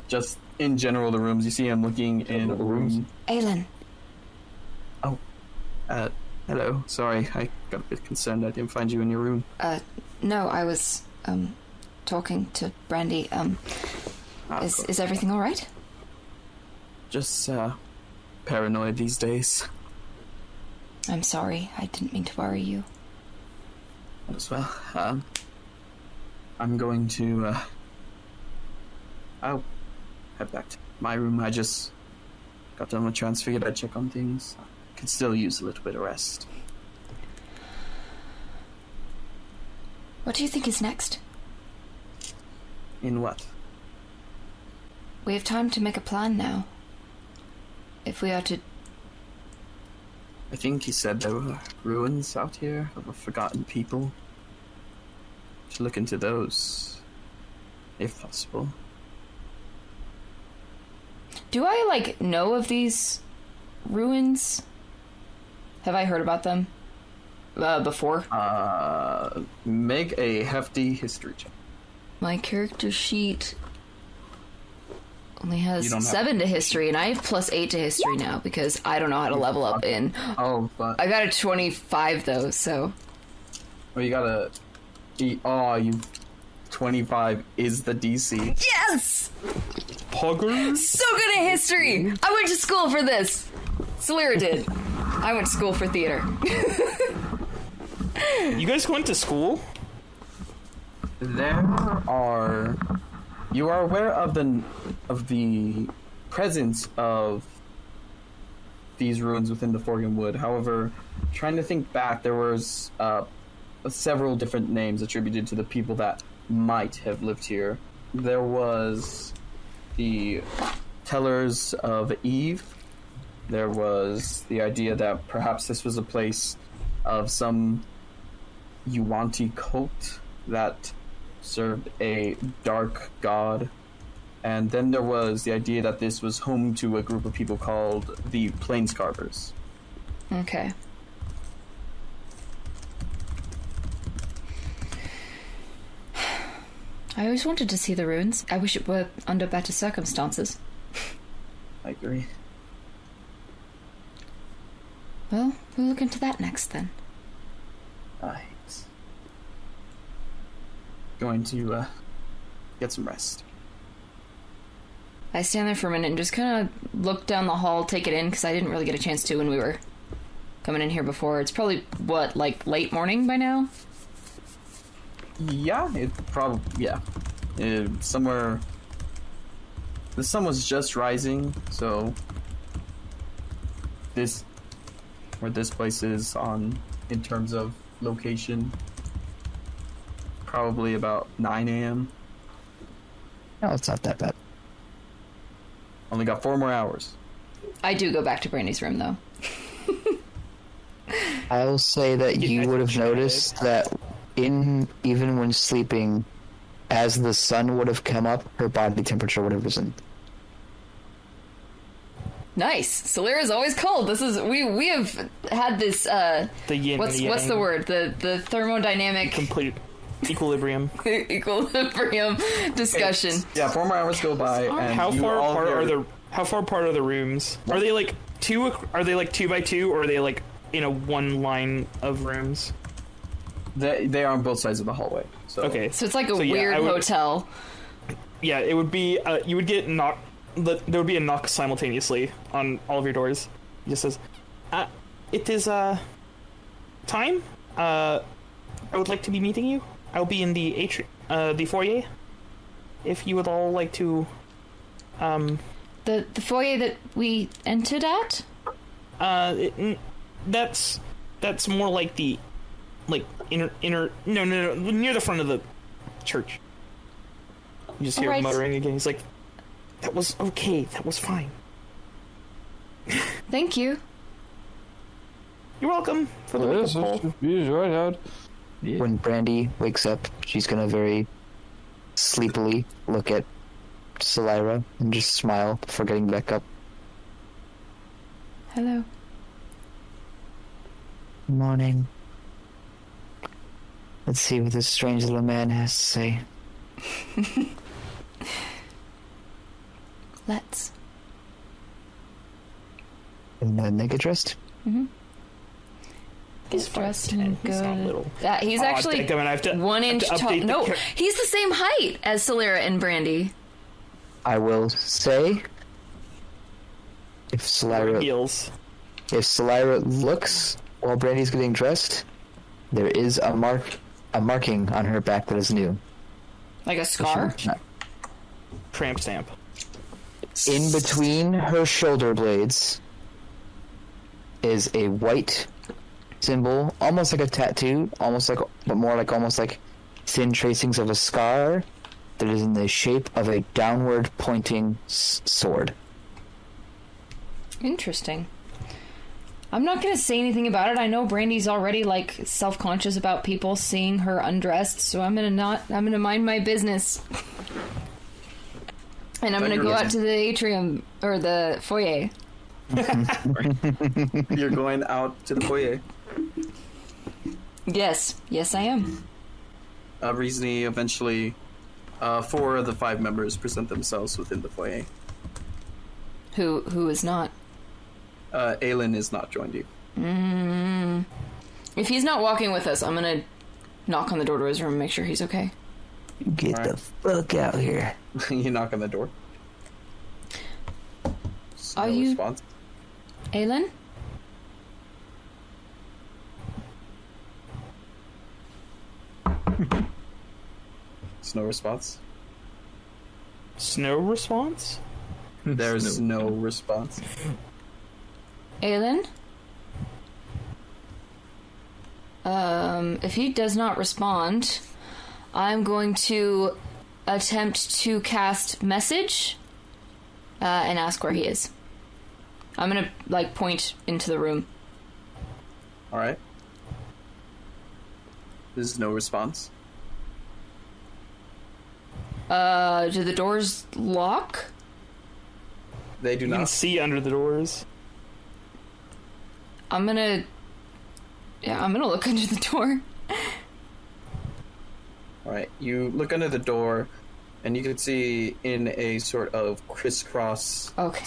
just in general the rooms. You see him looking in rooms. Aelin. Hello. Sorry, I got a bit concerned I didn't find you in your room. No, I was, talking to Brandy. Is everything alright? Just, paranoid these days. I'm sorry. I didn't mean to worry you. As well. I'm going to, I'll head back to my room. I just got done with trance, figured I'd check on things. Could still use a little bit of rest. What do you think is next? In what? We have time to make a plan now. If we are to... I think he said there were ruins out here of a forgotten people. To look into those, if possible. Do I, like, know of these ruins? Have I heard about them before? Make a hefty history check. My character sheet only has You don't have 7 to history, and I have +8 to history now because I don't know how to level up in. Oh, but I got a 25 though, so. well, you gotta. You 25 is the DC. Yes! Pugger? So good at history! I went to school for this! Solera did. I went to school for theater. You guys went to school? You are aware of the presence of these ruins within the Forgan Wood. However, trying to think back, there was several different names attributed to the people that might have lived here. There was the Tellers of Eve. There was the idea that perhaps this was a place of some Yuanti cult that served a dark god. And then there was the idea that this was home to a group of people called the Planescarvers. Okay. I always wanted to see the ruins. I wish it were under better circumstances. I agree. Well, we'll look into that next then. Right. Going to get some rest. I stand there for a minute and just kind of look down the hall, take it in, because I didn't really get a chance to when we were coming in here before. It's probably, what, like late morning by now? Yeah, somewhere. The sun was just rising, so where this place is in terms of location, probably about 9 a.m. No, it's not that bad. Only got 4 more hours. I do go back to Brandy's room, though. I'll say that you would have noticed that even when sleeping, as the sun would have come up, her body temperature would have risen. Nice. Solera's always cold. This is we have had this The yin what's and yang. the word? The thermodynamic Complete equilibrium. equilibrium discussion. Yeah, 4 more hours go by, and How you far all apart hear- are the rooms? Are they like 2 by 2, or are they like in a one line of rooms? They are on both sides of the hallway. So Okay. So it's like a yeah, weird hotel. Yeah, it would be you would get knocked. There would be a knock simultaneously on all of your doors. It just says, "It is time. I would like to be meeting you. I'll be in the the foyer. If you would all like to, The foyer that we entered at? that's more like the inner no near the front of the church." You just hear Alright. muttering again. He's like, "That was okay. That was fine. Thank you. You're welcome for the Yes, wake-up call." he's right out. Yeah. When Brandy wakes up, she's gonna very sleepily look at Solira and just smile before getting back up. Hello. Morning. Let's see what this strange little man has to say. Let's. And then they get dressed. Mm-hmm. He's Get dressed 5'10". and He's not go. little. He's Aw, actually dadgummit, I have to- 1 inch I have to tall. update the No, char- he's the same height as Solera and Brandy. I will say, if Solira looks while Brandy's getting dressed, there is a marking on her back that is new. Like a scar? Tramp stamp. In between her shoulder blades is a white symbol, almost like a tattoo, but more like almost like thin tracings of a scar that is in the shape of a downward pointing sword. Interesting. I'm not gonna say anything about it. I know Brandy's already like self-conscious about people seeing her undressed, so I'm gonna mind my business. And I'm gonna go out to the atrium or the foyer. You're going out to the foyer. Yes, I am. Reasoning eventually, 4 of the 5 members present themselves within the foyer. Who is not? Aelin is not joined you. If he's not walking with us, I'm gonna knock on the door to his room and make sure he's okay. Get the fuck out here. You knock on the door. Are No you- response. Aelin? There's no response. Snow response? There's no response. Aelin? If he does not respond, I'm going to attempt to cast message and ask where he is. I'm gonna point into the room. All right. There's no response. Do the doors lock? They do You can not. see under the doors. I'm gonna look under the door. All right. You look under the door, and you can see in a sort of crisscross Okay.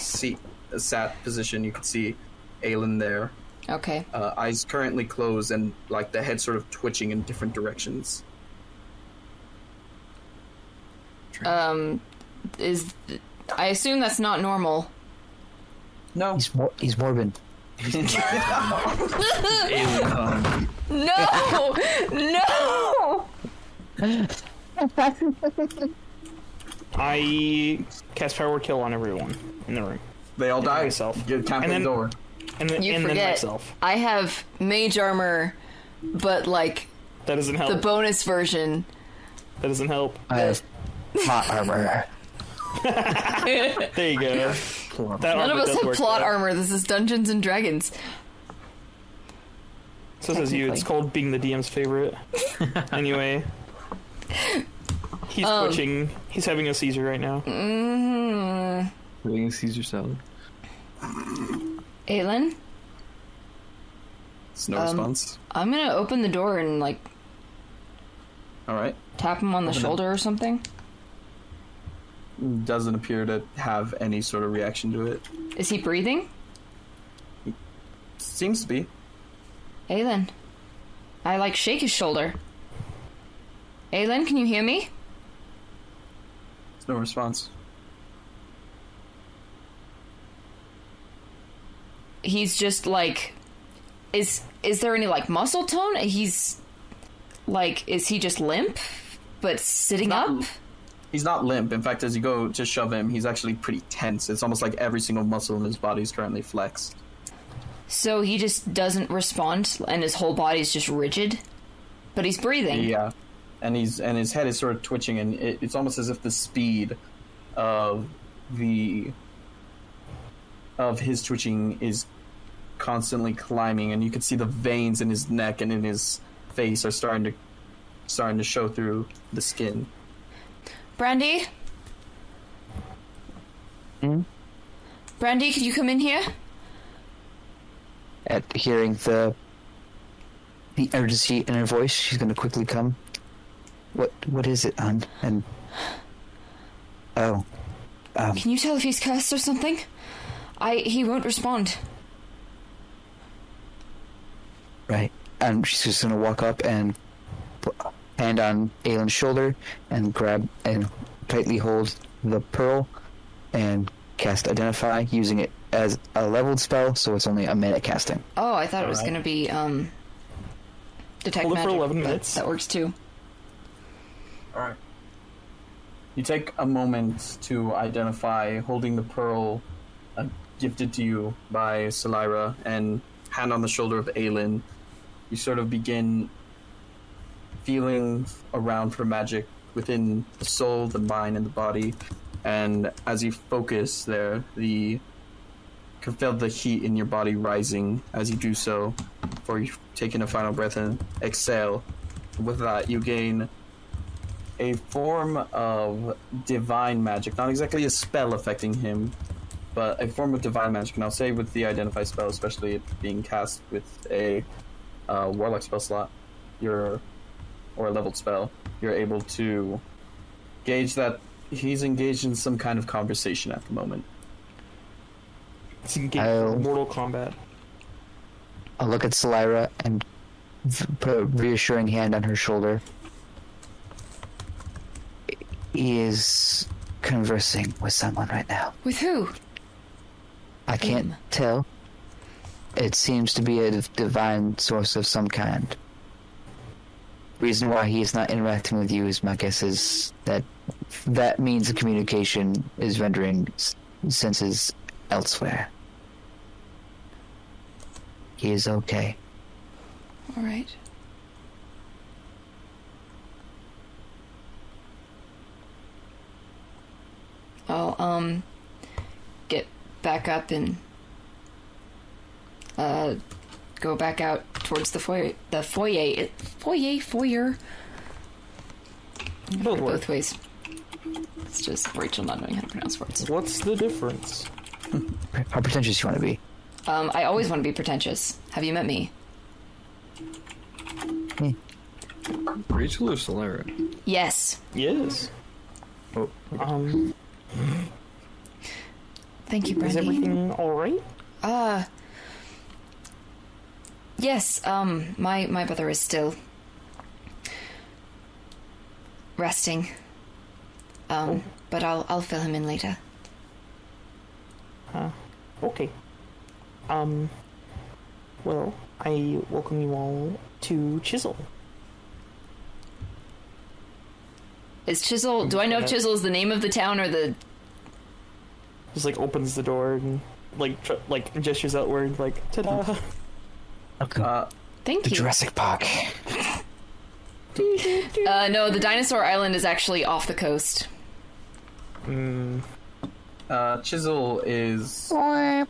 sat position. You can see Aelin there. Okay. Eyes currently closed, and the head sort of twitching in different directions. I assume that's not normal. No. He's morbid. No! No! I cast Power Kill on everyone in the room. They all die. Myself. You can't And the then- door. And then, You and then forget. myself. I have mage armor, but That doesn't help. the bonus version. That doesn't help. I have plot armor. There you go. That None of armor us does have work, plot though. armor. This is Dungeons and Dragons. So says you. It's Technically. called being the DM's favorite. Anyway. He's twitching. He's having a seizure right now. Eating Caesar salad. Aelin, There's no response. I'm gonna open the door and All right. tap him on the shoulder or something. Doesn't appear to have any sort of reaction to it. Is he breathing? Seems to be. Aelin, I shake his shoulder. Aelin, can you hear me? There's no response. He's just is there any muscle tone? He's is he just limp but sitting up? He's not limp. In fact, as you go to shove him, he's actually pretty tense. It's almost like every single muscle in his body is currently flexed. So he just doesn't respond and his whole body's just rigid? But he's breathing. Yeah, and his head is sort of twitching, and it's almost as if the speed of his twitching is constantly climbing, and you can see the veins in his neck and in his face are starting to show through the skin. Brandy? Brandy, could you come in here? At hearing the urgency in her voice, she's gonna quickly come. What is it, hon? And Can you tell if he's cursed or something? He won't respond. right. And she's just gonna walk up and put a hand on Aelin's shoulder and grab and tightly hold the pearl and cast Identify, using it as a leveled spell, so it's only a minute casting. Oh, I thought it was Alright. gonna be detect Hold it for magic. 11 but minutes. That works too. Alright. You take a moment to identify holding the pearl gifted to you by Selira and hand on the shoulder of Aelin. You sort of begin feeling around for magic within the soul, the mind, and the body. And as you focus there, you can feel the heat in your body rising as you do so, before you take in a final breath and exhale. With that, you gain a form of divine magic, not exactly a spell affecting him, but a form of divine magic. And I'll say with the identify spell, especially it being cast with a warlock spell slot, or a leveled spell, you're able to gauge that he's engaged in some kind of conversation at the moment. It's engaged in Mortal Kombat. I'll look at Selira and put a reassuring hand on her shoulder. He is conversing with someone right now. With who? I can't tell. It seems to be a divine source of some kind. Reason why he is not interacting with you is my guess is that means the communication is rendering senses elsewhere. He is okay. All right. I'll get back up and go back out towards the foyer. Foyer. Both ways. It's just Rachel not knowing how to pronounce words. What's the difference? How pretentious you want to be? I always want to be pretentious. Have you met me? Rachel or Solera? Yes. Yes. Oh. Thank you, Brandy. Is everything all right? Yes, my brother is still resting. But I'll fill him in later. Okay. Well, I welcome you all to Chisel. Is Chisel... Do I know if Chisel is the name of the town or the... Just, like, opens the door and, like, gestures outward, like, ta-da! Okay. Thank The you. Jurassic Park. No, the dinosaur island is actually off the coast. Chisel is a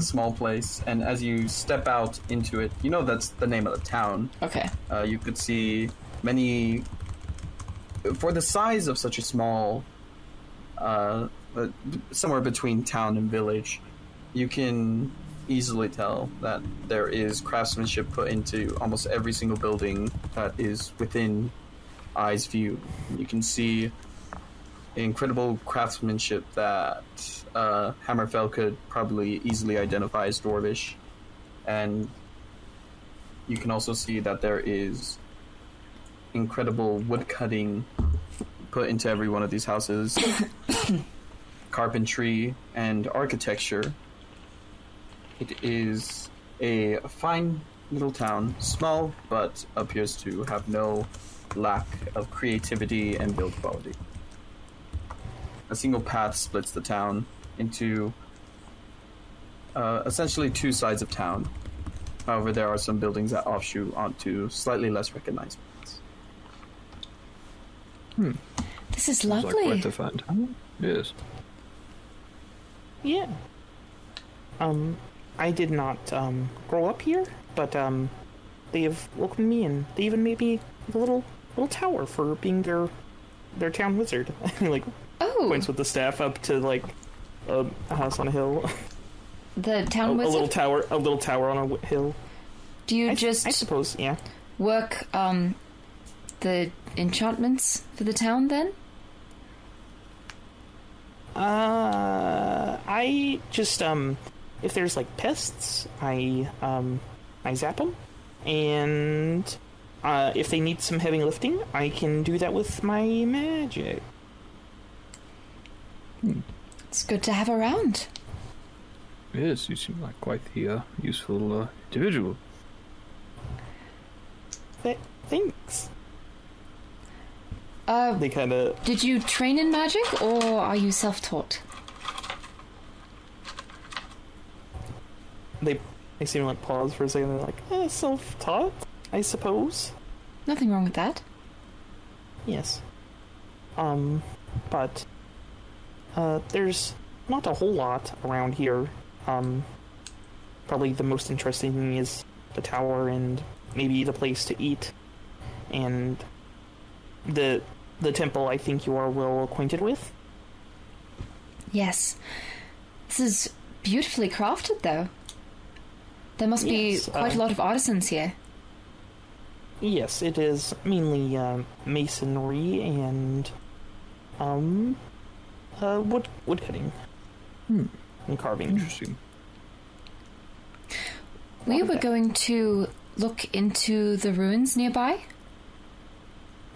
small place, and as you step out into it, you know that's the name of the town. Okay. You could see many... For the size of such a small... somewhere between town and village, you can easily tell that there is craftsmanship put into almost every single building that is within eye's view. You can see incredible craftsmanship that Hammerfell could probably easily identify as Dwarvish, and you can also see that there is incredible woodcutting put into every one of these houses, carpentry and architecture. It is a fine little town, small, but appears to have no lack of creativity and build quality. A single path splits the town into essentially two sides of town. However, there are some buildings that offshoot onto slightly less recognized ones. This is Seems like lovely. quite the fun town. Yes. Yeah. I did not, grow up here, but, they have welcomed me, and they even made me a little tower for being their town wizard. Like, Oh, points with the staff up to, like, a house on a hill. the a town wizard? little tower on a hill. Do you I just suppose, yeah. work the enchantments for the town then? I just, if there's, like, pests, I zap them, and, if they need some heavy lifting, I can do that with my magic. It's good to have around. Yes, you seem like quite the useful individual. Thanks. Uh, They kind of, did you train in magic, or are you self-taught? they seem to, like, pause for a second, they're like, self-taught, I suppose. Nothing wrong with that. Yes. But, there's not a whole lot around here. Probably the most interesting thing is the tower and maybe the place to eat. And the temple I think you are well acquainted with. Yes. This is beautifully crafted, though. There must be quite a lot of artisans here. Yes, it is mainly masonry and wood cutting and carving. Interesting. We were going to look into the ruins nearby.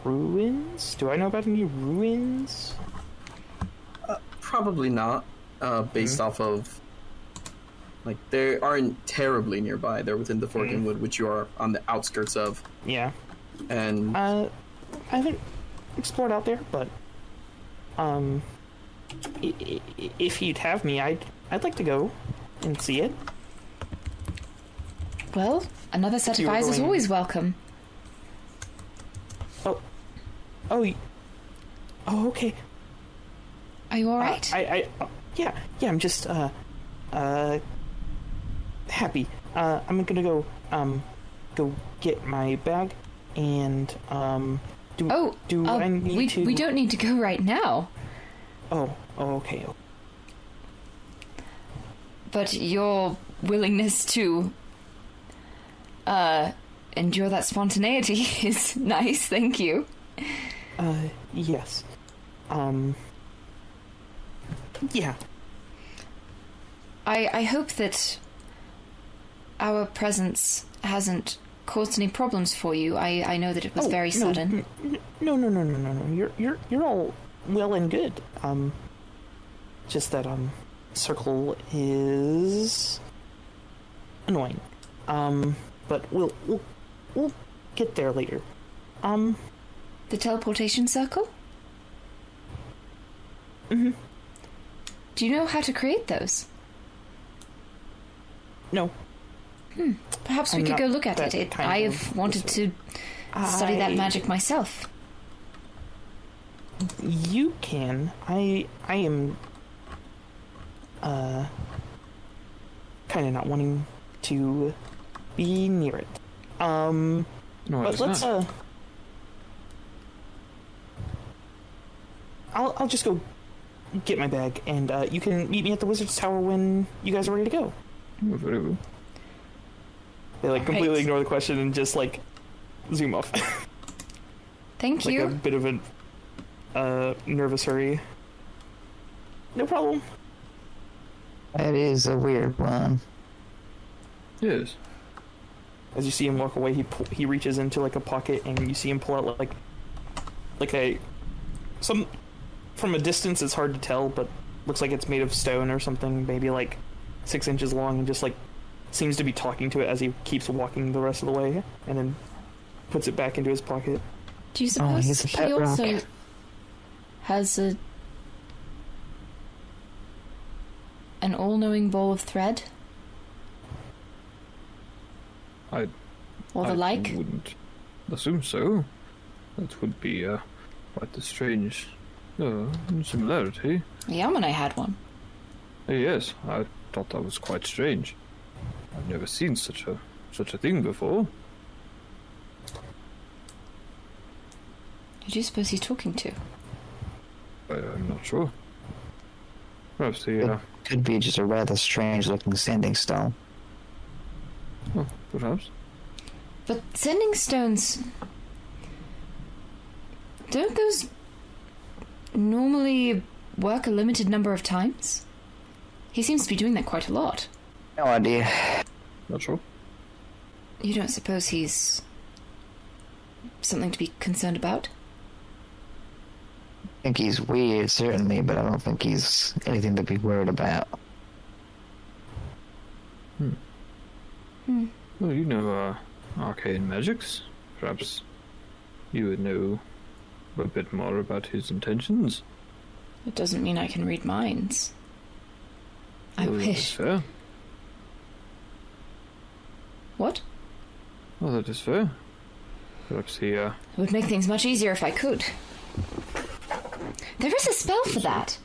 Ruins? Do I know about any ruins? Probably not, based off of... Like, they aren't terribly nearby. They're within the Forking Wood, which you are on the outskirts of. Yeah. And... I haven't explored out there, but... if you'd have me, I'd like to go and see it. Well, another set of eyes is always welcome. Oh, okay. Are you alright? Yeah, I'm just, happy. I'm gonna go get my bag, and, I need to... We don't need to go right now. Oh, okay. But your willingness to, endure that spontaneity is nice, thank you. Yes. Yeah. I hope that our presence hasn't caused any problems for you. I know that it was very sudden. No. You're all well and good. Just that circle is annoying. But we'll get there later. The teleportation circle? Mm-hmm. Do you know how to create those? No. Perhaps we could go look at it. I have wanted to study that magic myself. You can. I am kind of not wanting to be near it. No, but let's not. I'll just go get my bag, and you can meet me at the Wizard's Tower when you guys are ready to go. Oh, very well. They completely ignore the question and just zoom off. Thank you. A bit of a nervous hurry. No problem. That is a weird one. Yes. As you see him walk away, he reaches into a pocket, and you see him pull out some. From a distance, it's hard to tell, but looks like it's made of stone or something, maybe 6 inches long, and just seems to be talking to it as he keeps walking the rest of the way, and then puts it back into his pocket. Do you suppose he's a pet he also rock. has an all-knowing ball of thread? Or the like? I wouldn't assume so. That would be quite a strange similarity. Yaman, I had one. Yes, I thought that was quite strange. I've never seen such a thing before. Who do you suppose he's talking to? I'm not sure. Perhaps It could be just a rather strange-looking sanding stone. Oh, perhaps. But sending stones... Don't those normally work a limited number of times? He seems to be doing that quite a lot. No idea. Not sure. You don't suppose he's something to be concerned about? I think he's weird, certainly, but I don't think he's anything to be worried about. Well, you know arcane magics. Perhaps you would know a bit more about his intentions. It doesn't mean I can read minds. I Well, that's wish. fair. What? Well, that is fair. Perhaps he It would make things much easier if I could. There is a spell for that.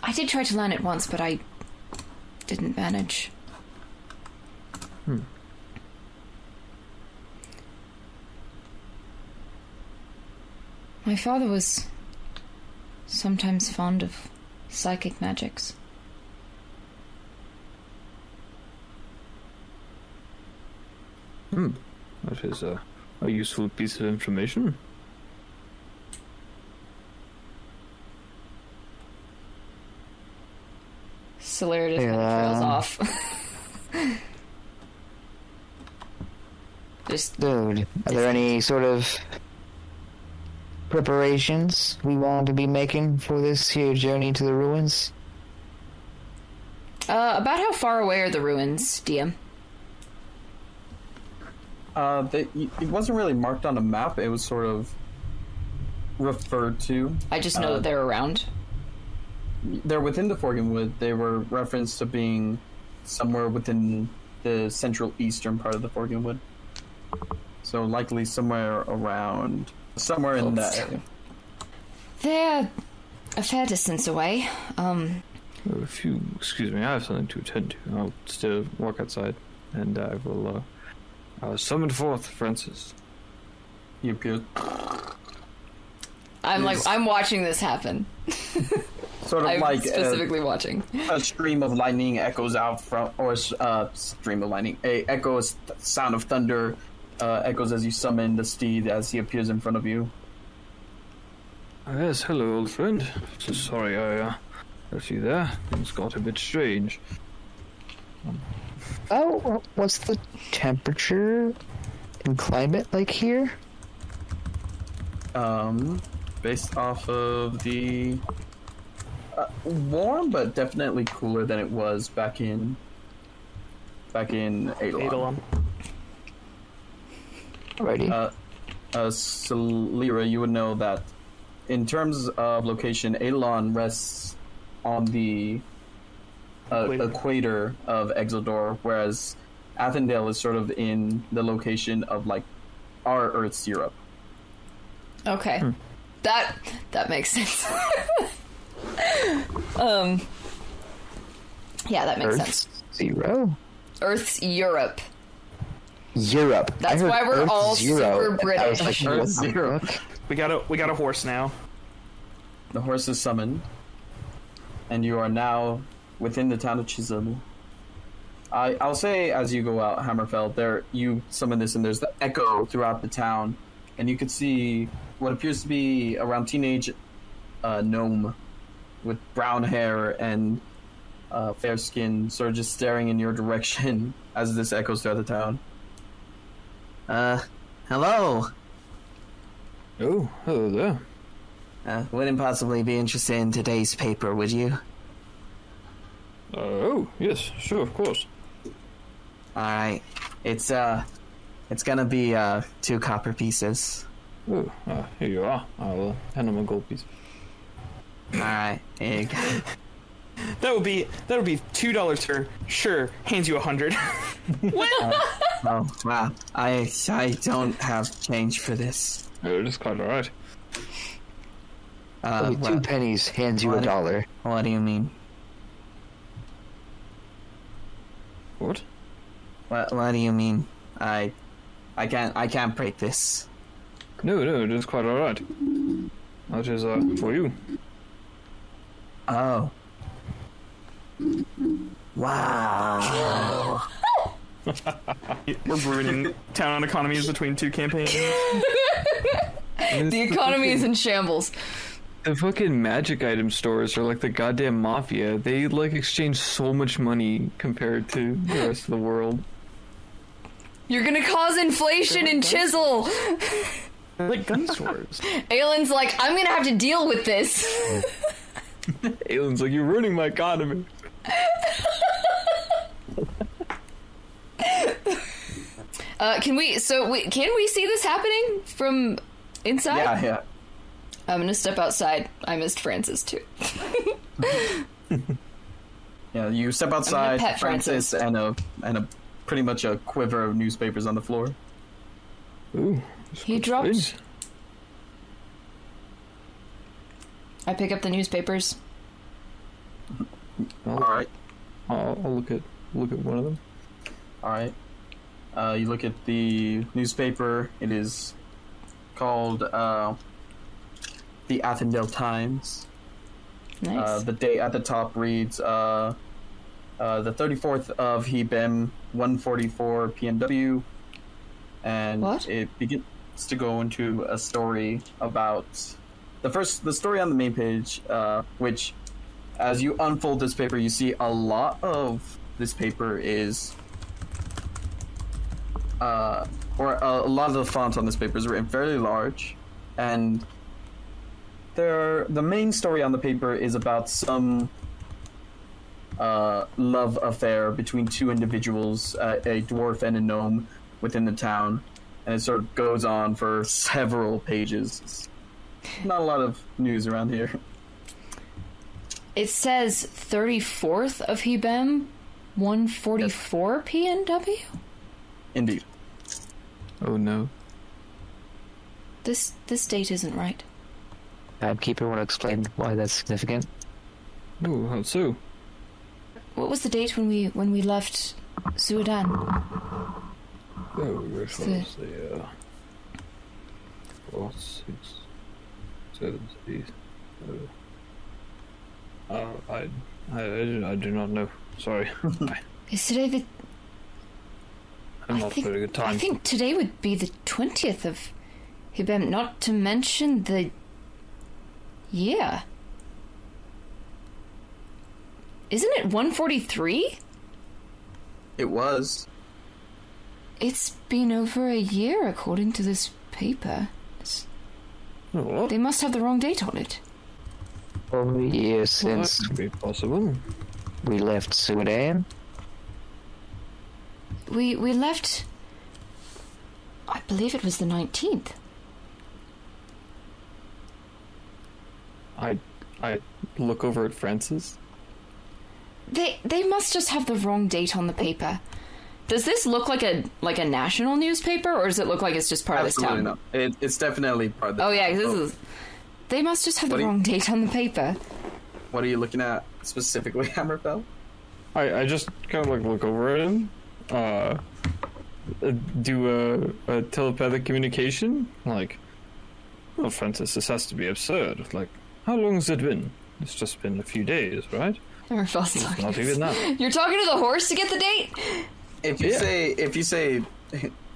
I did try to learn it once, but I didn't manage. My father was sometimes fond of psychic magics. That is a useful piece of information. Solaire just kind of trails off. Just Dude, are there any sort of preparations we want to be making for this here journey to the ruins? about how far away are the ruins, DM? It wasn't really marked on a map. It was sort of referred to. I just know that they're around. They're within the Forgan Wood. They were referenced to being somewhere within the central eastern part of the Forgan Wood. So likely somewhere in that area. They're a fair distance away. If you excuse me, I have something to attend to. I'll still walk outside, and I will summon forth Francis. He appears. I'm watching this happen. Sort of I'm like specifically watching. A stream of lightning echoes out from, or stream of lightning. Sound of thunder echoes as you summon the steed as he appears in front of you. Yes, hello, old friend. So sorry I left you there. Things got a bit strange. Oh, what's the temperature and climate like here? Based off of the warm, but definitely cooler than it was back in Eidolon. Alrighty. Celira, you would know that in terms of location, Eidolon rests on the equator of Exodor, whereas Athendale is sort of in the location of like our Earth's Europe. Okay. That makes sense. Yeah, that makes sense. Zero? Earth's Europe. Europe. That's why we're all super British. Earth Zero. We got a horse now. The horse is summoned, and you are now within the town of Chisel. I'll say as you go out, Hammerfell, you summon this, and there's the echo throughout the town, and you can see what appears to be around teenage gnome with brown hair and fair skin, sort of just staring in your direction as this echoes throughout the town. Hello. Oh, hello there. Wouldn't possibly be interested in today's paper, would you? Oh, yes, sure, of course. Alright. It's gonna be 2 copper pieces. Oh, here you are. I'll hand him a gold piece. Alright, here you go. That would be $2, sir. Sure, hands you 100. Oh, wow. I don't have change for this. Oh, it is quite alright. Only 2 pennies hands you $1. What do you mean? What? What do you mean? I can't break this. No, it is quite alright. That is, for you. Oh. Wow. We're ruining town economies between 2 campaigns. The economy is in shambles. The fucking magic item stores are like the goddamn mafia. They, like, exchange so much money compared to the rest of the world. You're gonna cause inflation in Chisel! They're like gun stores. Aylin's like, I'm gonna have to deal with this. Aylin's like, you're ruining my economy. Can we see this happening from inside? Yeah. I'm gonna step outside. I missed Francis too. Yeah, you step outside, pet Francis, and a pretty much a quiver of newspapers on the floor. Ooh. He dropped. I pick up the newspapers. All right. I'll look at one of them. All right. You look at the newspaper. It is called the Athendale Times. Nice. The date at the top reads the 34th of Hebem, 1:44 PNW, and What? it begins to go into a story about the story on the main page, which, as you unfold this paper, you see a lot of this paper is, or a lot of the font on this paper is written fairly large, and the main story on the paper is about some love affair between two individuals, a dwarf and a gnome, within the town, and it sort of goes on for several pages. It's not a lot of news around here. It says 34th of Hebem, 1:44 PNW? Indeed. Oh no. This date isn't right. Timekeeper, want to explain why that's significant? Oh, how so? What was the date when we left Sudan? Oh, which The- was the 4, 6, 7, 8. I do not know. Sorry. Is today the... I'm not very good time. I think today would be the 20th of Hebem, not to mention the year. Isn't it 143? It was. It's been over a year, according to this paper. What? They must have the wrong date on it. Over a year Well, since that could be possible. we left Sudan. We left... I believe it was the 19th. I look over at Francis. They must just have the wrong date on the paper. Does this look like a national newspaper, or does it look like it's just part Absolutely of this town? not. It's definitely part of the Oh yeah, town. this is... They must just have What the do you- wrong date on the paper. What are you looking at specifically, Hammerfell? I just kind of like look over at him. Do a telepathic communication. Like, well, Francis, this has to be absurd. Like, how long has it been? It's just been a few days, right? Never felt Not even that. You're talking to the horse to get the date? If you say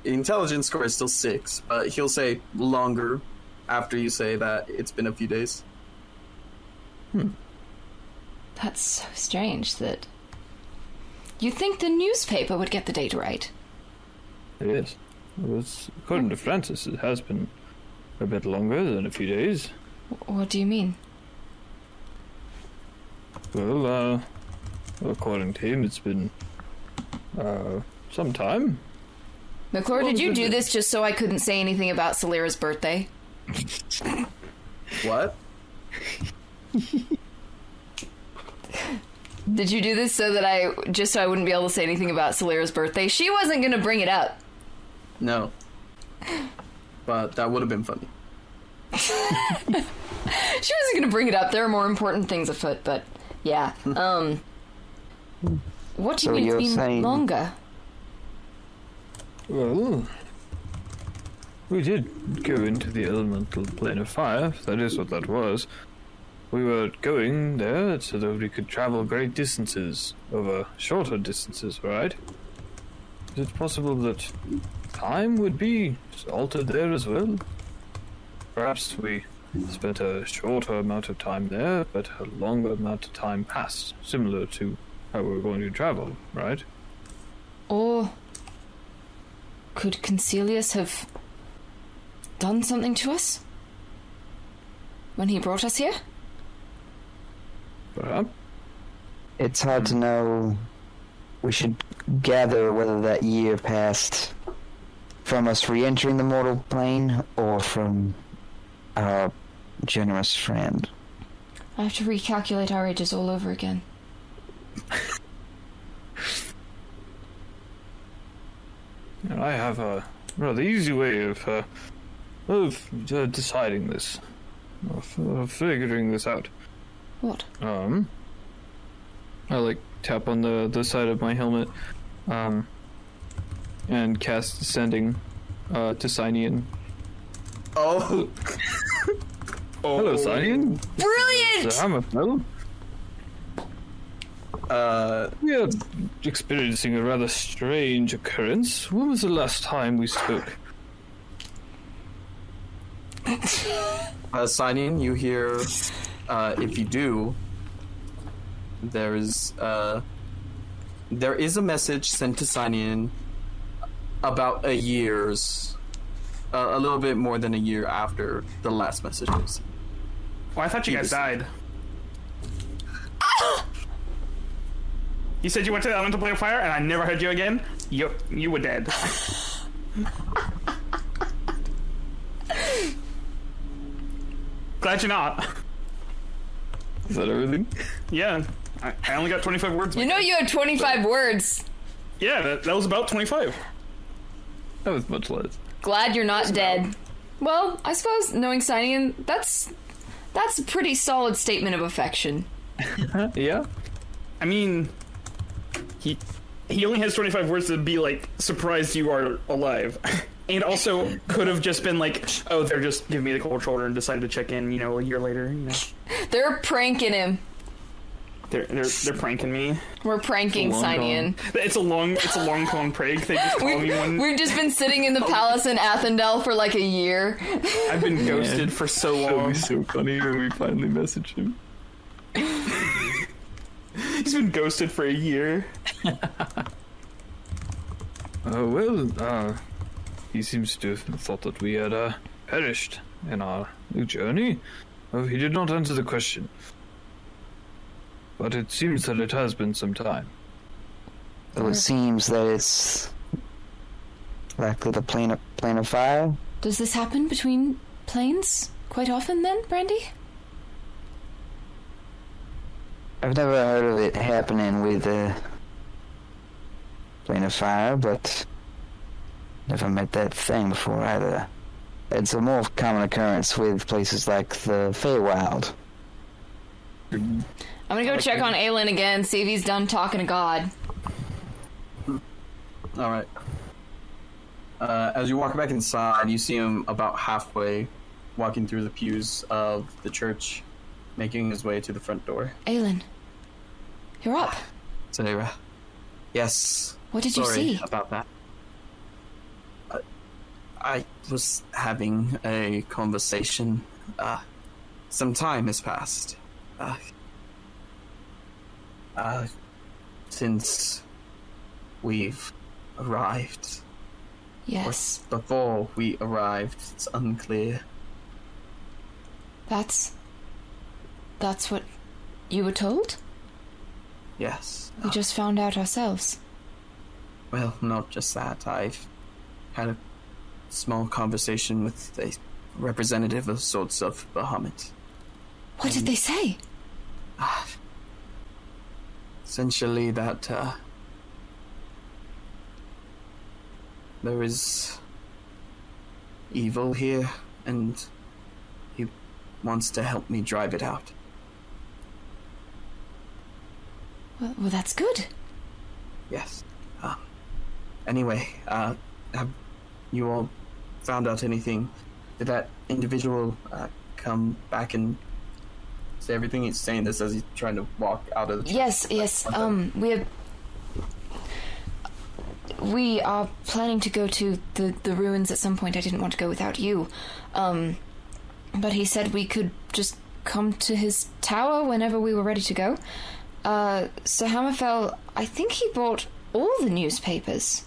intelligence score is still 6, but he'll say longer after you say that it's been a few days. That's so strange that... You'd think the newspaper would get the date right. It is. According to Francis, it has been a bit longer than a few days. What do you mean? Well, according to him, it's been some time. McClure, What did was you it? do this just so I couldn't say anything about Celera's birthday? What? Did you do this so that I wouldn't be able to say anything about Celera's birthday? She wasn't gonna bring it up. No. But that would have been funny. She wasn't gonna bring it up. There are more important things afoot, but yeah. What do you So mean you're it's been saying- longer? Well, we did go into the elemental plane of fire. That is what that was. We were going there so that we could travel great distances over shorter distances, right? Is it possible that time would be altered there as well? Perhaps we spent a shorter amount of time there, but a longer amount of time passed, similar to how we were going to travel, right? Or could Concilius have done something to us when he brought us here? Perhaps. It's hard to know. We should gather whether that year passed from us re-entering the mortal plane or from our generous friend. I have to recalculate our ages all over again. And I have a rather easy way of deciding this, of figuring this out. What? I like tap on the side of my helmet, and cast Descending to Cynian. Oh! Hello, Cyan. Brilliant! Sir Hammerfell. We are experiencing a rather strange occurrence. When was the last time we spoke? Signing, you hear, if you do, there is a message sent to sign in about a little bit more than a year after the last message was. Well, I thought you guys died. You said you went to the elemental plane of fire, and I never heard you again. You were dead. Glad you're not. Is that everything? Yeah, I only got 25 words. You know you had 25 words. Yeah, that was about 25. That was much less. Glad you're not dead. Well, I suppose knowing Cyan, that's a pretty solid statement of affection. Yeah? I mean, he only has 25 words to be like, surprised you are alive. And also could have just been like, oh, they're just giving me the cold shoulder and decided to check in, a year later, They're pranking him. They're pranking me. We're pranking Cyan. It's a long con prank. They just call me one. We've just been sitting in the palace in Athendel for like a year. I've been ghosted for so long. It'll be so funny when we finally message him. He's been ghosted for a year. He seems to have thought that we had perished in our new journey. Oh, he did not answer the question. But it seems that it has been some time. So it seems that it's likely the plane of fire. Does this happen between planes quite often then, Brandy? I've never heard of it happening with the plane of fire, but never met that thing before either. It's a more common occurrence with places like the Feywild. I'm gonna go check on Aelin again, see if he's done talking to God. Alright. As you walk back inside, you see him about halfway walking through the pews of the church, making his way to the front door. Aelin, you're up. Sarah. Yes. What did you Sorry see? about that. I was having a conversation. Some time has passed. Since we've arrived. Yes. Or before we arrived, it's unclear. That's what you were told? Yes. We just found out ourselves. Well, not just that. I've had a small conversation with a representative of sorts of Bahamut. What did they say? Essentially that, there is evil here, and he wants to help me drive it out. Well, that's good. Yes. Anyway, have you all found out anything? Did that individual come back and say everything? He's saying this as he's trying to walk out of the church. Yes. We are planning to go to the ruins at some point. I didn't want to go without you. But he said we could just come to his tower whenever we were ready to go. Sir Hammerfell, I think he bought all the newspapers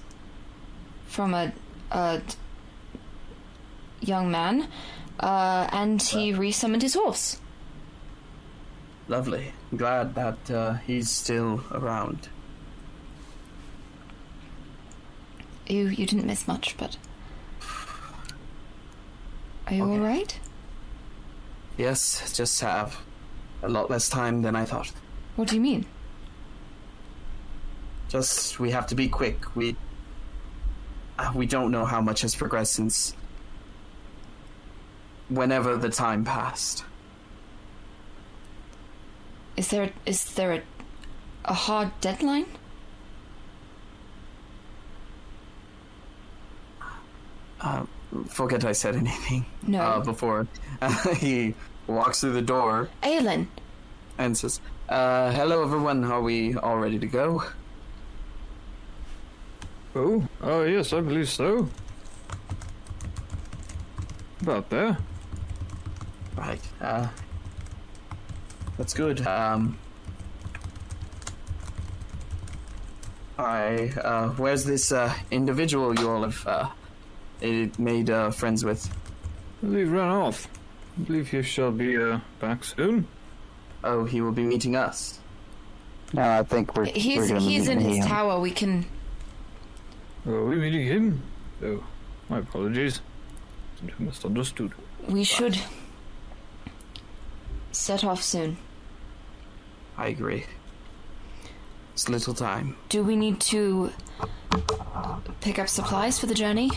from a young man, and he resummoned his horse. Lovely. I'm glad that he's still around. You didn't miss much, but... Are you Okay. alright? Yes, just have a lot less time than I thought. What do you mean? Just, we have to be quick. We don't know how much has progressed since whenever the time passed. Is there a hard deadline? Forget I said anything No. before. He walks through the door Aelin, and says, hello everyone, are we all ready to go? Oh, yes, I believe so. About there. Right, that's good. Where's this, individual you all have, made, friends with? I believe ran off. I believe he shall be, back soon. Oh, he will be meeting us. No, I think we're he's gonna in meet his him. tower. We can. Are we meeting him? Oh, my apologies. I misunderstood. We should set off soon. I agree. It's little time. Do we need to pick up supplies for the journey?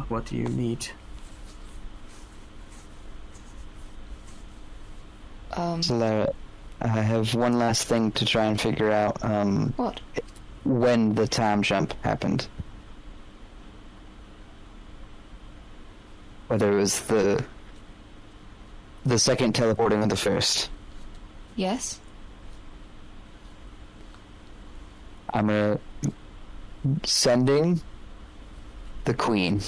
What do you need? So, I have one last thing to try and figure out. What? When the time jump happened. Whether it was the second teleporting or the first. Yes. I'm sending the queen.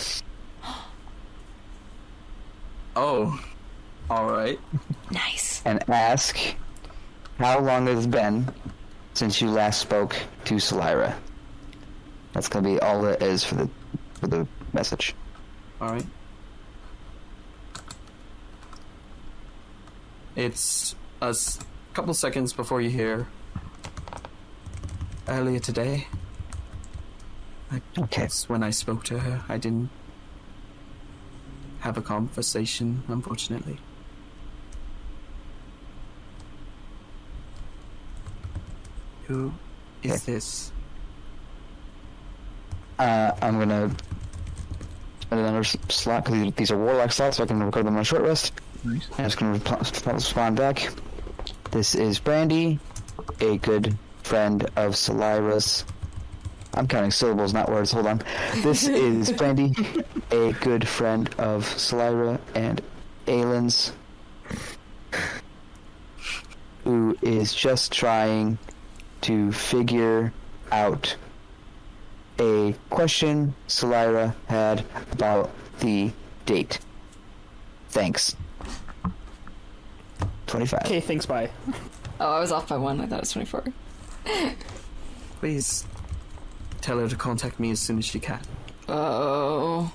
Oh, alright. Nice. And ask how long it's been since you last spoke to Selira. That's gonna be all it is for the message. Alright. It's a couple seconds before you hear. Earlier today. Okay. That's when I spoke to her. I didn't have a conversation, unfortunately. Who is this? I'm gonna spend another slot because these are warlock slots, so I can record them on a short rest. Nice. I'm just gonna respond back. This is Brandy, a good friend of Selira's. I'm counting syllables, not words. Hold on. This is Brandy, a good friend of Selira and Aelin's, who is just trying to figure out a question Selira had about the date. Thanks. 25. Okay, thanks, bye. Oh, I was off by 1. I thought it was 24. Please tell her to contact me as soon as she can. Oh.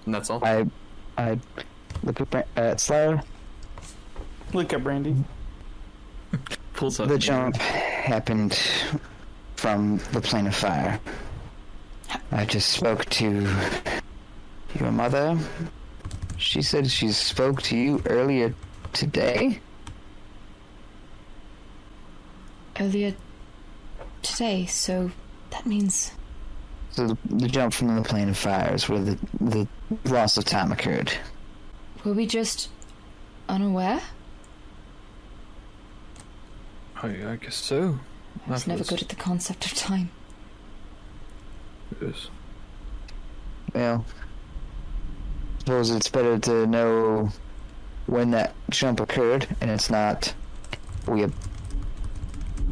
And that's all. I look at Selira. Look at Brandy. Pulls up. The jump happened from the plane of fire. I just spoke to your mother. She said she spoke to you earlier today. Earlier today, so that means. So the jump from the plane of fire is where the loss of time occurred. Were we just unaware? I guess so. I was never good at the concept of time. Yes. Well, I suppose it's better to know when that jump occurred, and it's not we have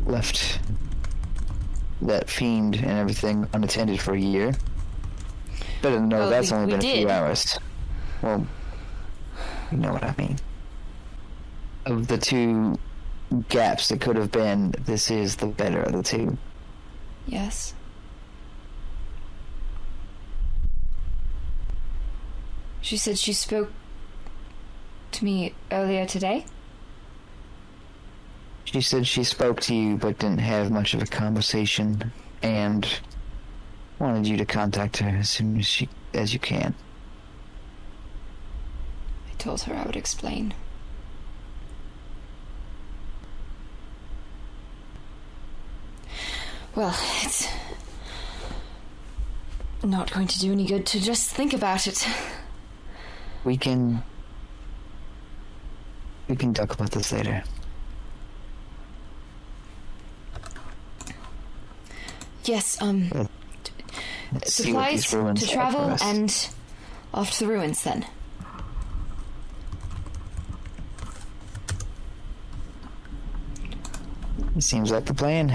left that fiend and everything unattended for a year. Better to know Well, that's we only been a few did. hours. Well, you know what I mean. Of the two gaps that could have been, this is the better of the two. Yes. She said she spoke to me earlier today. She said she spoke to you but didn't have much of a conversation and wanted you to contact her as soon as you can. I told her I would explain. Well, it's not going to do any good to just think about it. We can talk about this later. Yes, Let's see what supplies these ruins to have travel for us. and off to the ruins then. Seems like the plan.